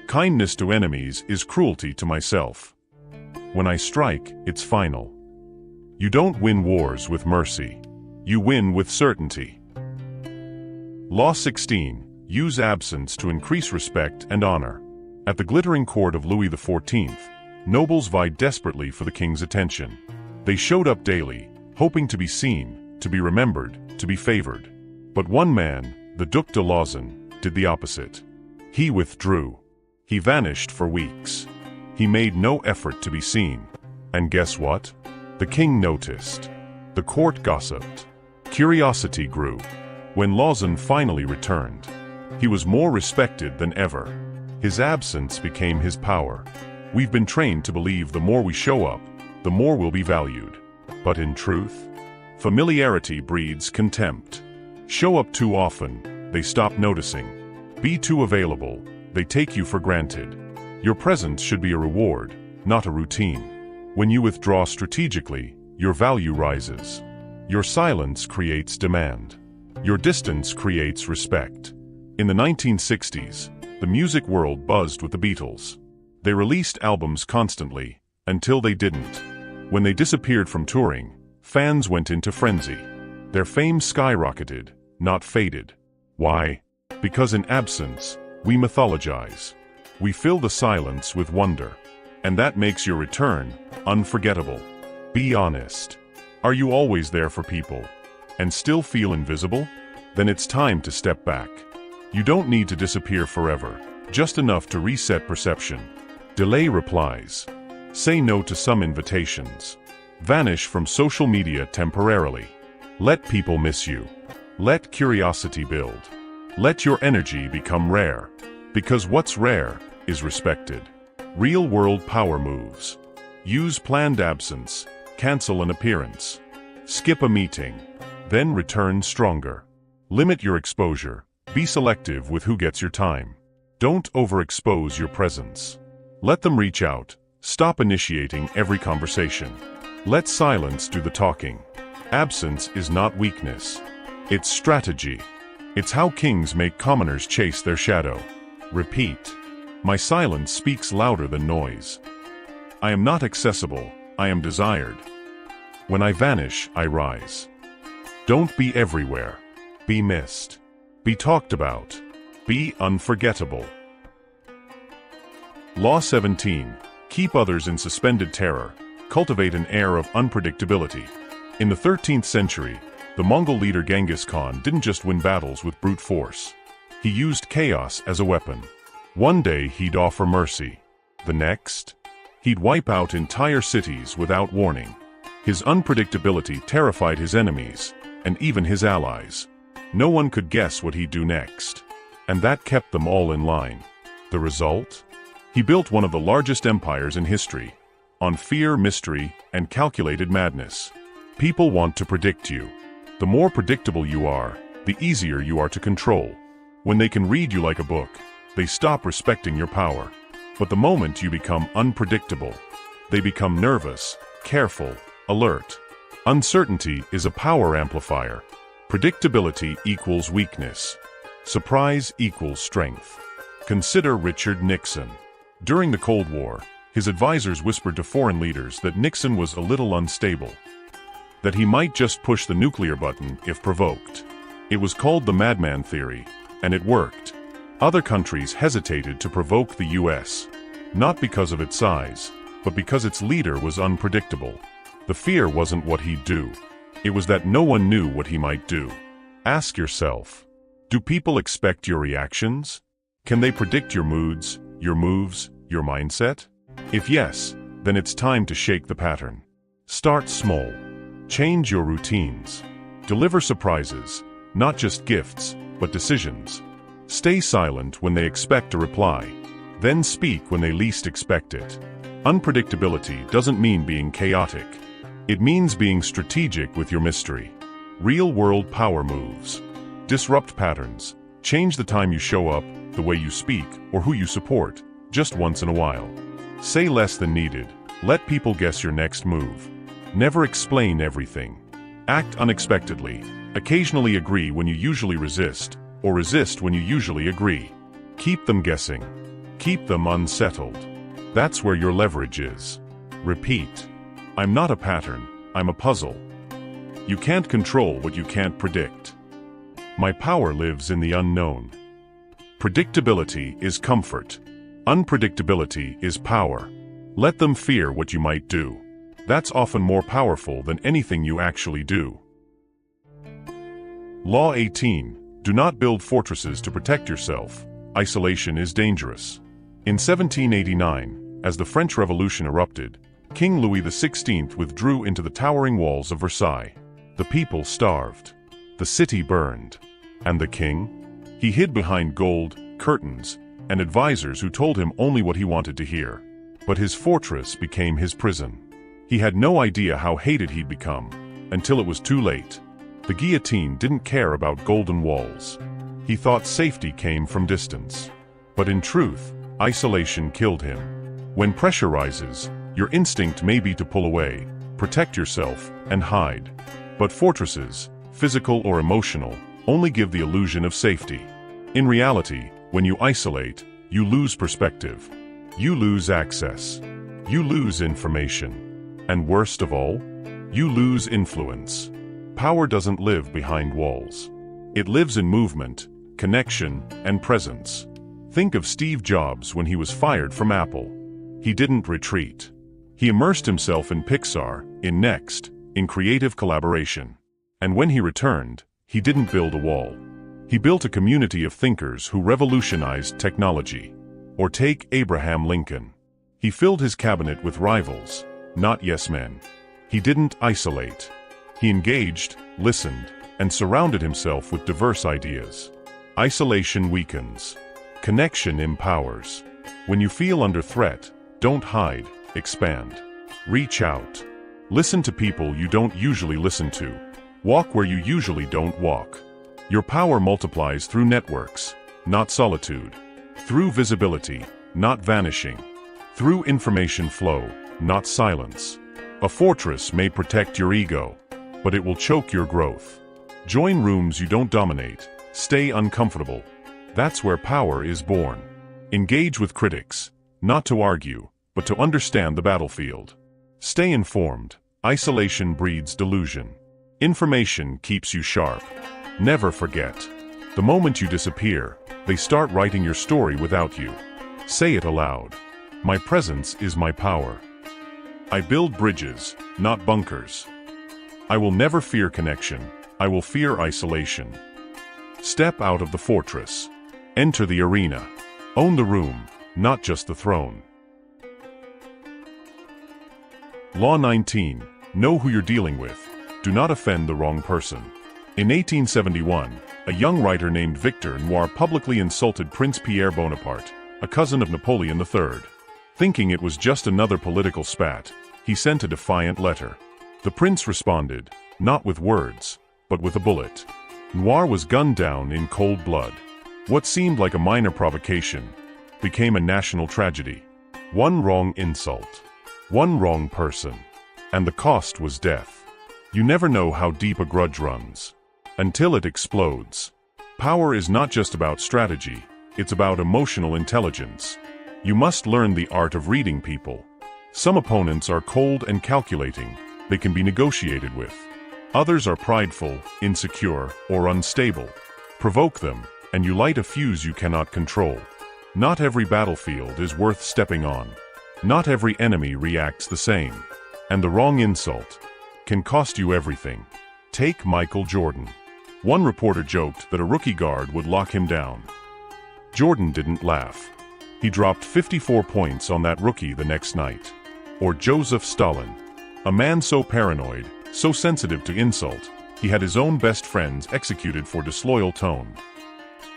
Kindness to enemies is cruelty to myself. When I strike, it's final. You don't win wars with mercy. You win with certainty. Law 16. Use absence to increase respect and honor. At the glittering court of Louis XIV, nobles vied desperately for the king's attention. They showed up daily, hoping to be seen, to be remembered, to be favored. But one man, the Duc de Lauzun, did the opposite. He withdrew. He vanished for weeks. He made no effort to be seen. And guess what? The king noticed. The court gossiped. Curiosity grew. When Lauzun finally returned, he was more respected than ever. His absence became his power. We've been trained to believe the more we show up, the more we'll be valued. But in truth, familiarity breeds contempt. Show up too often, they stop noticing. Be too available, they take you for granted. Your presence should be a reward, not a routine. When you withdraw strategically, your value rises. Your silence creates demand. Your distance creates respect. In the 1960s, the music world buzzed with the Beatles. They released albums constantly, until they didn't. When they disappeared from touring, fans went into frenzy. Their fame skyrocketed, not faded. Why? Because in absence, we mythologize. We fill the silence with wonder. And that makes your return unforgettable. Be honest. Are you always there for people, and still feel invisible? Then it's time to step back. You don't need to disappear forever, just enough to reset perception. Delay replies. Say no to some invitations. Vanish from social media temporarily. Let people miss you. Let curiosity build. Let your energy become rare. Because what's rare is respected. Real-world power moves. Use planned absence. Cancel an appearance. Skip a meeting. Then return stronger. Limit your exposure. Be selective with who gets your time. Don't overexpose your presence. Let them reach out. Stop initiating every conversation. Let silence do the talking. Absence is not weakness. It's strategy. It's how kings make commoners chase their shadow. Repeat. My silence speaks louder than noise. I am not accessible, I am desired. When I vanish, I rise. Don't be everywhere. Be missed. Be talked about. Be unforgettable. Law 17. Keep others in suspended terror. Cultivate an air of unpredictability. In the 13th century, the Mongol leader Genghis Khan didn't just win battles with brute force. He used chaos as a weapon. One day he'd offer mercy. The next, he'd wipe out entire cities without warning. His unpredictability terrified his enemies, and even his allies. No one could guess what he'd do next. And that kept them all in line. The result? He built one of the largest empires in history, on fear, mystery, and calculated madness. People want to predict you. The more predictable you are, the easier you are to control. When they can read you like a book, they stop respecting your power. But the moment you become unpredictable, they become nervous, careful, alert. Uncertainty is a power amplifier. Predictability equals weakness. Surprise equals strength. Consider Richard Nixon. During the Cold War, his advisors whispered to foreign leaders that Nixon was a little unstable, that he might just push the nuclear button if provoked. It was called the madman theory, and it worked. Other countries hesitated to provoke the US, not because of its size, but because its leader was unpredictable. The fear wasn't what he'd do. It was that no one knew what he might do. Ask yourself, do people expect your reactions? Can they predict your moods, your moves, your mindset? If yes, then it's time to shake the pattern. Start small. Change your routines. Deliver surprises, not just gifts, but decisions. Stay silent when they expect a reply. Then speak when they least expect it. Unpredictability doesn't mean being chaotic. It means being strategic with your mystery. Real-world power moves. Disrupt patterns. Change the time you show up, the way you speak, or who you support, just once in a while. Say less than needed. Let people guess your next move. Never explain everything. Act unexpectedly. Occasionally agree when you usually resist, or resist when you usually agree. Keep them guessing. Keep them unsettled. That's where your leverage is. Repeat. I'm not a pattern, I'm a puzzle. You can't control what you can't predict. My power lives in the unknown. Predictability is comfort. Unpredictability is power. Let them fear what you might do. That's often more powerful than anything you actually do. Law 18. Do not build fortresses to protect yourself. Isolation is dangerous. In 1789, as the French Revolution erupted, King Louis XVI withdrew into the towering walls of Versailles. The people starved. The city burned. And the king? He hid behind gold, curtains, and advisors who told him only what he wanted to hear. But his fortress became his prison. He had no idea how hated he'd become, until it was too late. The guillotine didn't care about golden walls. He thought safety came from distance. But in truth, isolation killed him. When pressure rises, your instinct may be to pull away, protect yourself, and hide. But fortresses, physical or emotional, only give the illusion of safety. In reality, when you isolate, you lose perspective. You lose access. You lose information. And worst of all, you lose influence. Power doesn't live behind walls. It lives in movement, connection, and presence. Think of Steve Jobs when he was fired from Apple. He didn't retreat. He immersed himself in Pixar, in Next, in creative collaboration. And when he returned, he didn't build a wall. He built a community of thinkers who revolutionized technology. Or take Abraham Lincoln. He filled his cabinet with rivals, not yes men. He didn't isolate. He engaged, listened, and surrounded himself with diverse ideas. Isolation weakens. Connection empowers. When you feel under threat, don't hide, expand. Reach out. Listen to people you don't usually listen to. Walk where you usually don't walk. Your power multiplies through networks, not solitude. Through visibility, not vanishing. Through information flow, not silence. A fortress may protect your ego, but it will choke your growth. Join rooms you don't dominate. Stay uncomfortable. That's where power is born. Engage with critics, not to argue, but to understand the battlefield. Stay informed. Isolation breeds delusion. Information keeps you sharp. Never forget. The moment you disappear, they start writing your story without you. Say it aloud. My presence is my power. I build bridges, not bunkers. I will never fear connection. I will fear isolation. Step out of the fortress. Enter the arena. Own the room, not just the throne. Law 19. Know who you're dealing with. Do not offend the wrong person. In 1871, a young writer named Victor Noir publicly insulted Prince Pierre Bonaparte, a cousin of Napoleon III. Thinking it was just another political spat, he sent a defiant letter. The prince responded, not with words, but with a bullet. Noir was gunned down in cold blood. What seemed like a minor provocation became a national tragedy. One wrong insult. One wrong person. And the cost was death. You never know how deep a grudge runs until it explodes. Power is not just about strategy, it's about emotional intelligence. You must learn the art of reading people. Some opponents are cold and calculating. They can be negotiated with. Others are prideful, insecure, or unstable. Provoke them, and you light a fuse you cannot control. Not every battlefield is worth stepping on. Not every enemy reacts the same. And the wrong insult can cost you everything. Take Michael Jordan. One reporter joked that a rookie guard would lock him down. Jordan didn't laugh. He dropped 54 points on that rookie the next night. Or Joseph Stalin. A man so paranoid, so sensitive to insult, he had his own best friends executed for disloyal tone.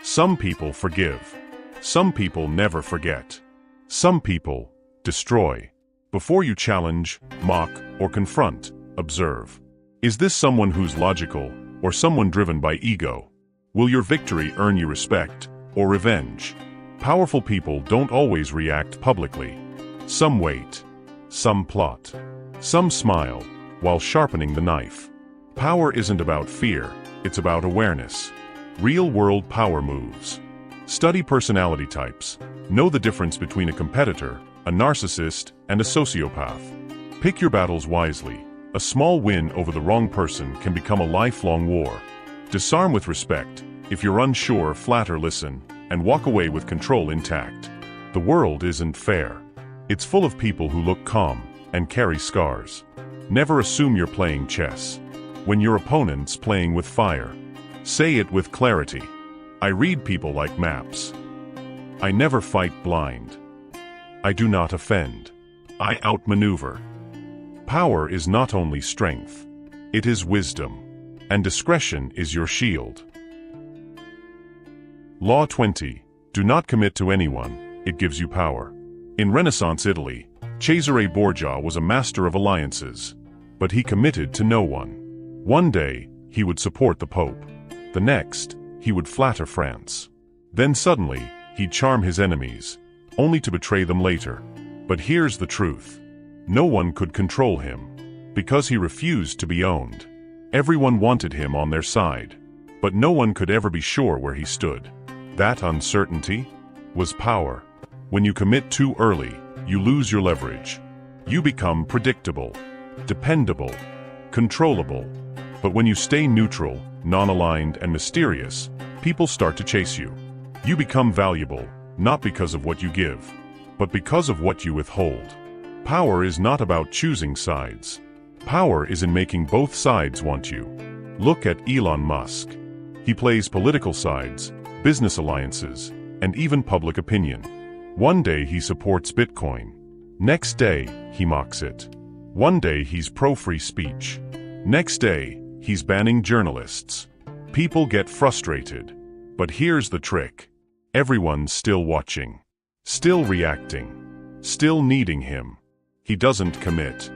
Some people forgive. Some people never forget. Some people destroy. Before you challenge, mock, or confront, observe. Is this someone who's logical, or someone driven by ego? Will your victory earn you respect, or revenge? Powerful people don't always react publicly. Some wait. Some plot. Some smile, while sharpening the knife. Power isn't about fear, it's about awareness. Real-world power moves. Study personality types. Know the difference between a competitor, a narcissist, and a sociopath. Pick your battles wisely. A small win over the wrong person can become a lifelong war. Disarm with respect. If you're unsure, flatter, listen, and walk away with control intact. The world isn't fair. It's full of people who look calm and carry scars. Never assume you're playing chess when your opponent's playing with fire. Say it with clarity. I read people like maps. I never fight blind. I do not offend. I outmaneuver. Power is not only strength, it is wisdom, and discretion is your shield. Law 20. Do not commit to anyone, it gives you power. In Renaissance Italy, Cesare Borgia was a master of alliances, but he committed to no one. One day, he would support the Pope. The next, he would flatter France. Then suddenly, he'd charm his enemies, only to betray them later. But here's the truth. No one could control him, because he refused to be owned. Everyone wanted him on their side, but no one could ever be sure where he stood. That uncertainty was power. When you commit too early, you lose your leverage. You become predictable, dependable, controllable. But when you stay neutral, non-aligned, and mysterious, people start to chase you. You become valuable, not because of what you give, but because of what you withhold. Power is not about choosing sides. Power is in making both sides want you. Look at Elon Musk. He plays political sides, business alliances, and even public opinion. One day he supports Bitcoin. Next day, he mocks it. One day he's pro-free speech. Next day, he's banning journalists. People get frustrated. But here's the trick. Everyone's still watching. Still reacting. Still needing him. He doesn't commit.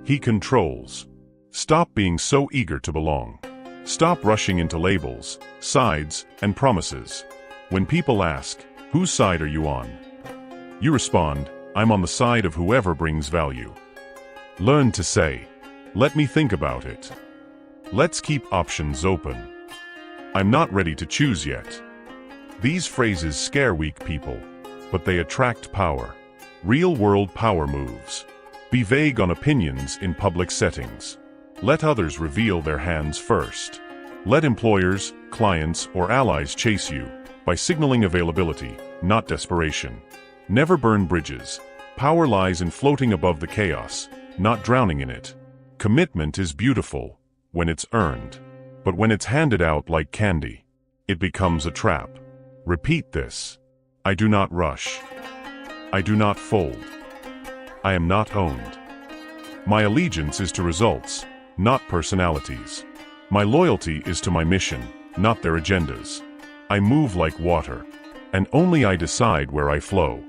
He controls. Stop being so eager to belong. Stop rushing into labels, sides, and promises. When people ask, whose side are you on? You respond, I'm on the side of whoever brings value. Learn to say, let me think about it. Let's keep options open. I'm not ready to choose yet. These phrases scare weak people, but they attract power. Real-world power moves. Be vague on opinions in public settings. Let others reveal their hands first. Let employers, clients, or allies chase you by signaling availability, not desperation. Never burn bridges. Power lies in floating above the chaos, not drowning in it. Commitment is beautiful when it's earned, but when it's handed out like candy, it becomes a trap. Repeat this. I do not rush. I do not fold. I am not owned. My allegiance is to results, not personalities. My loyalty is to my mission, not their agendas. I move like water, and only I decide where I flow.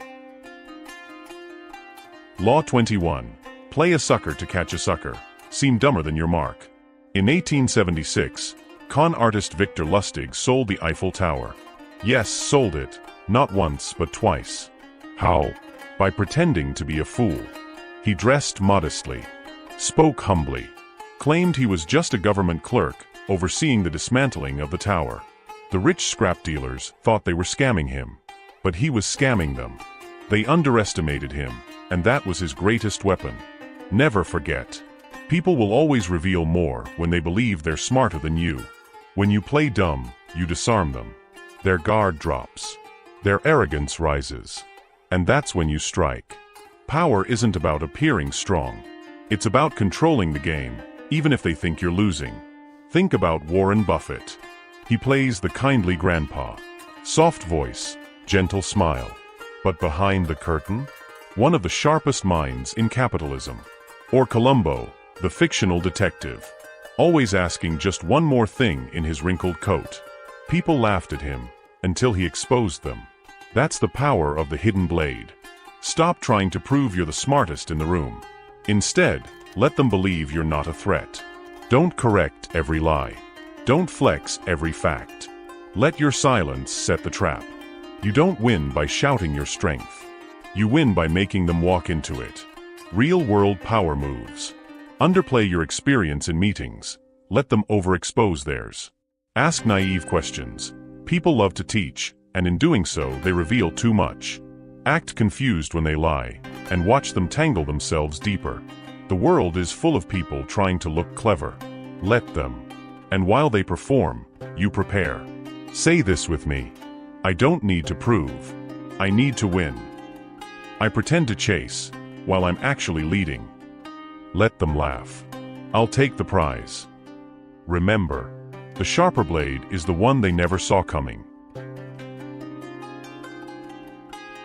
Law 21. Play a sucker to catch a sucker. Seem dumber than your mark. In 1876, con artist Victor Lustig sold the Eiffel Tower. Yes, sold it, not once but twice. How? By pretending to be a fool. He dressed modestly, spoke humbly, claimed he was just a government clerk overseeing the dismantling of the tower. The rich scrap dealers thought they were scamming him, but he was scamming them. They underestimated him, and that was his greatest weapon. Never forget. People will always reveal more when they believe they're smarter than you. When you play dumb, you disarm them. Their guard drops. Their arrogance rises. And that's when you strike. Power isn't about appearing strong. It's about controlling the game, even if they think you're losing. Think about Warren Buffett. He plays the kindly grandpa. Soft voice, gentle smile. But behind the curtain? One of the sharpest minds in capitalism. Or Columbo, the fictional detective. Always asking just one more thing in his wrinkled coat. People laughed at him, until he exposed them. That's the power of the hidden blade. Stop trying to prove you're the smartest in the room. Instead, let them believe you're not a threat. Don't correct every lie. Don't flex every fact. Let your silence set the trap. You don't win by shouting your strength. You win by making them walk into it. Real-world power moves. Underplay your experience in meetings. Let them overexpose theirs. Ask naive questions. People love to teach, and in doing so, they reveal too much. Act confused when they lie, and watch them tangle themselves deeper. The world is full of people trying to look clever. Let them. And while they perform, you prepare. Say this with me. I don't need to prove. I need to win. I pretend to chase, while I'm actually leading. Let them laugh. I'll take the prize. Remember, the sharper blade is the one they never saw coming.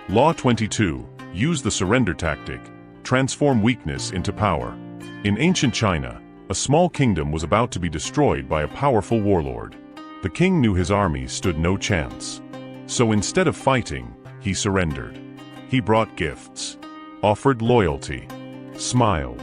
Law 22. Use the surrender tactic. Transform weakness into power. In ancient China, a small kingdom was about to be destroyed by a powerful warlord. The king knew his army stood no chance. So instead of fighting, he surrendered. He brought gifts, offered loyalty, smiled,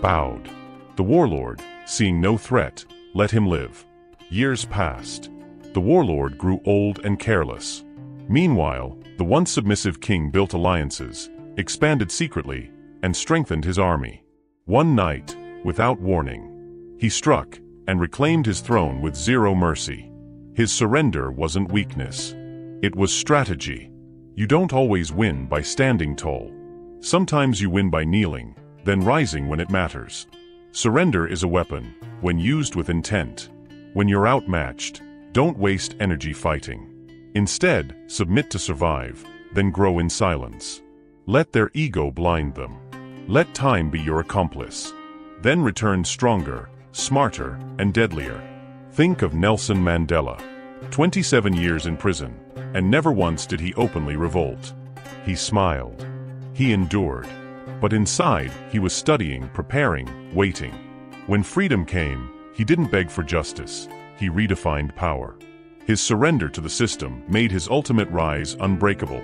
bowed. The warlord, seeing no threat, let him live. Years passed. The warlord grew old and careless. Meanwhile, the once submissive king built alliances, expanded secretly, and strengthened his army. One night, without warning, he struck and reclaimed his throne with zero mercy. His surrender wasn't weakness. It was strategy. You don't always win by standing tall. Sometimes you win by kneeling, then rising when it matters. Surrender is a weapon, when used with intent. When you're outmatched, don't waste energy fighting. Instead, submit to survive, then grow in silence. Let their ego blind them. Let time be your accomplice. Then return stronger, smarter, and deadlier. Think of Nelson Mandela. 27 years in prison, and never once did he openly revolt. He smiled. He endured. But inside, he was studying, preparing, waiting. When freedom came, he didn't beg for justice. He redefined power. His surrender to the system made his ultimate rise unbreakable.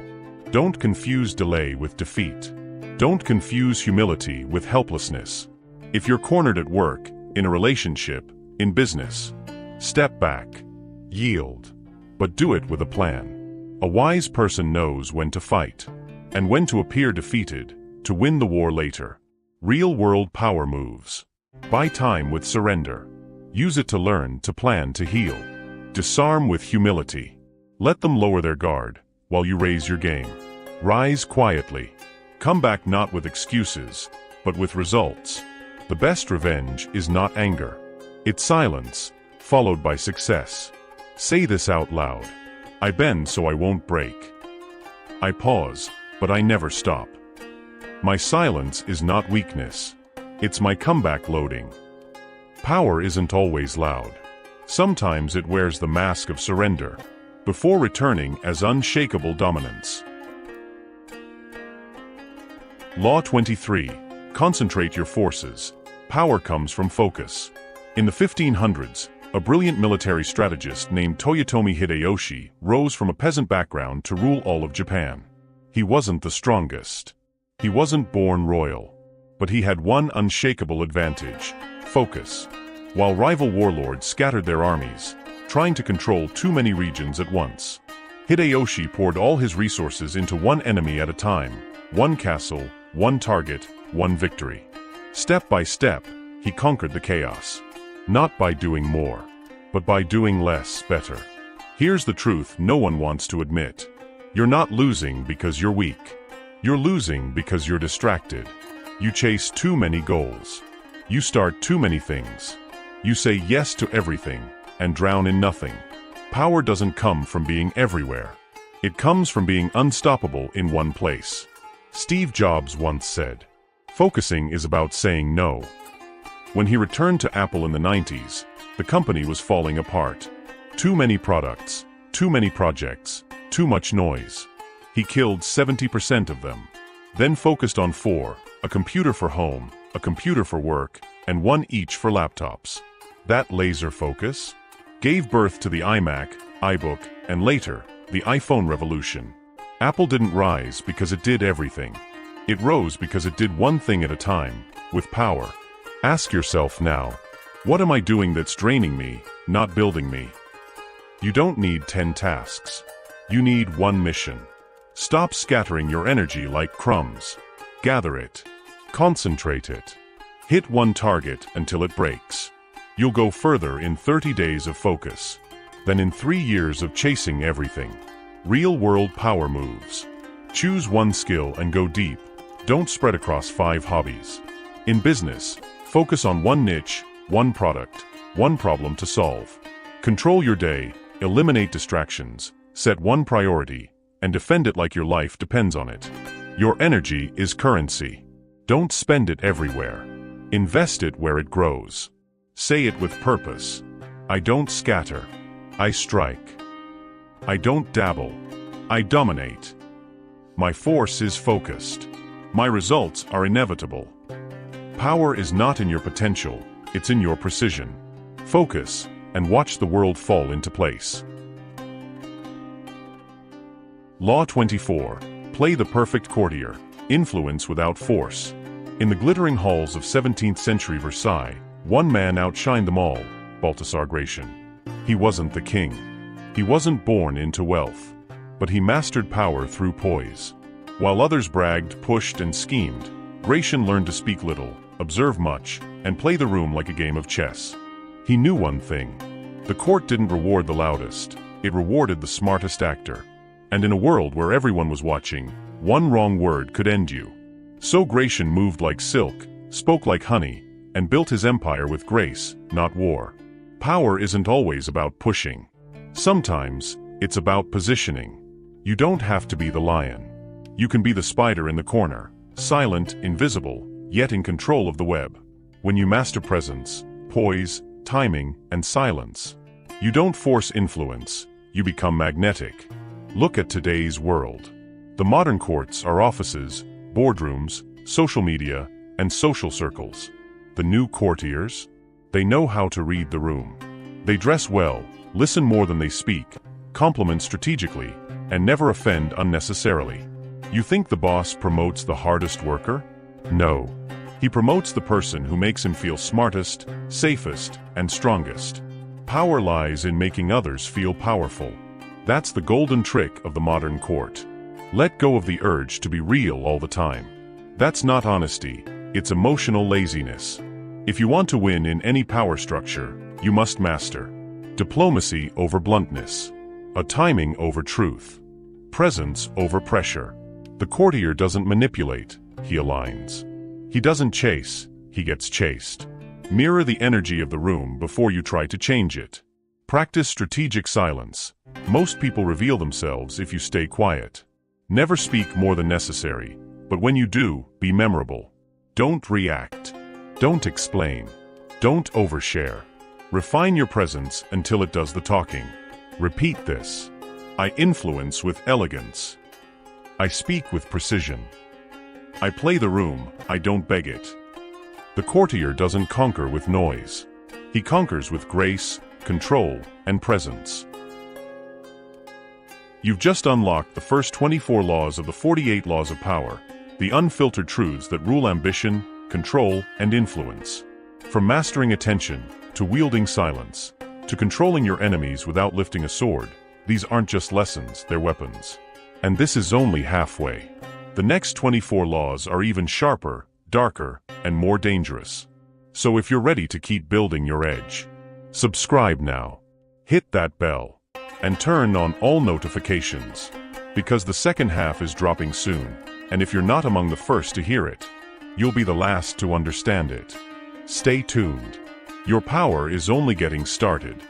Don't confuse delay with defeat. Don't confuse humility with helplessness. If you're cornered at work, in a relationship, in business, step back. Yield. But do it with a plan. A wise person knows when to fight, and when to appear defeated, to win the war later. Real-world power moves. Buy time with surrender. Use it to learn, to plan, to heal. Disarm with humility. Let them lower their guard, while you raise your game. Rise quietly. Come back not with excuses, but with results. The best revenge is not anger. It's silence, followed by success. Say this out loud. I bend so I won't break. I pause, but I never stop. My silence is not weakness. It's my comeback loading. Power isn't always loud. Sometimes it wears the mask of surrender, before returning as unshakable dominance. Law 23. Concentrate your forces. Power comes from focus. In the 1500s, a brilliant military strategist named Toyotomi Hideyoshi rose from a peasant background to rule all of Japan. He wasn't the strongest. He wasn't born royal. But he had one unshakable advantage: focus. While rival warlords scattered their armies, trying to control too many regions at once, Hideyoshi poured all his resources into one enemy at a time, one castle, one target, one victory. Step by step, he conquered the chaos. Not by doing more, but by doing less better. Here's the truth no one wants to admit. You're not losing because you're weak. You're losing because you're distracted. You chase too many goals. You start too many things. You say yes to everything and drown in nothing. Power doesn't come from being everywhere. It comes from being unstoppable in one place. Steve Jobs once said, "Focusing is about saying no." When he returned to Apple in the 90s, the company was falling apart. Too many products, too many projects, too much noise. He killed 70% of them, then focused on 4, a computer for home, a computer for work, and one each for laptops. That laser focus gave birth to the iMac, iBook, and later, the iPhone revolution. Apple didn't rise because it did everything. It rose because it did one thing at a time, with power. Ask yourself now, what am I doing that's draining me, not building me? You don't need 10 tasks. You need one mission. Stop scattering your energy like crumbs. Gather it. Concentrate it. Hit one target until it breaks. You'll go further in 30 days of focus than in 3 years of chasing everything. Real-world power moves. Choose one skill and go deep. Don't spread across 5 hobbies. In business, focus on one niche, one product, one problem to solve. Control your day, eliminate distractions, set one priority, and defend it like your life depends on it. Your energy is currency. Don't spend it everywhere. Invest it where it grows. Say it with purpose. I don't scatter. I strike. I don't dabble. I dominate. My force is focused. My results are inevitable. Power is not in your potential, it's in your precision. Focus, and watch the world fall into place. Law 24. Play the perfect courtier. Influence without force. In the glittering halls of 17th century Versailles, one man outshined them all, Balthasar Gracian. He wasn't the king. He wasn't born into wealth. But he mastered power through poise. While others bragged, pushed, and schemed, Gracian learned to speak little, observe much, and play the room like a game of chess. He knew one thing. The court didn't reward the loudest. It rewarded the smartest actor. And in a world where everyone was watching, one wrong word could end you. So Gracian moved like silk, spoke like honey, and built his empire with grace, not war. Power isn't always about pushing. Sometimes, it's about positioning. You don't have to be the lion. You can be the spider in the corner, silent, invisible, yet in control of the web. When you master presence, poise, timing, and silence, you don't force influence, you become magnetic. Look at today's world. The modern courts are offices, boardrooms, social media, and social circles. The new courtiers? They know how to read the room. They dress well, listen more than they speak, compliment strategically, and never offend unnecessarily. You think the boss promotes the hardest worker? No. He promotes the person who makes him feel smartest, safest, and strongest. Power lies in making others feel powerful. That's the golden trick of the modern court. Let go of the urge to be real all the time. That's not honesty, it's emotional laziness. If you want to win in any power structure, you must master diplomacy over bluntness, a timing over truth, presence over pressure. The courtier doesn't manipulate, he aligns. He doesn't chase, he gets chased. Mirror the energy of the room before you try to change it. Practice strategic silence. Most people reveal themselves if you stay quiet. Never speak more than necessary, but when you do, be memorable. Don't react. Don't explain. Don't overshare. Refine your presence until it does the talking. Repeat this. I influence with elegance. I speak with precision. I play the room, I don't beg it. The courtier doesn't conquer with noise. He conquers with grace, control, and presence. You've just unlocked the first 24 laws of the 48 laws of power, the unfiltered truths that rule ambition, control, and influence. From mastering attention, to wielding silence, to controlling your enemies without lifting a sword, these aren't just lessons, they're weapons. And this is only halfway. The next 24 laws are even sharper, darker, and more dangerous. So if you're ready to keep building your edge, subscribe now. Hit that bell. And turn on all notifications. Because the second half is dropping soon, and if you're not among the first to hear it, you'll be the last to understand it. Stay tuned. Your power is only getting started.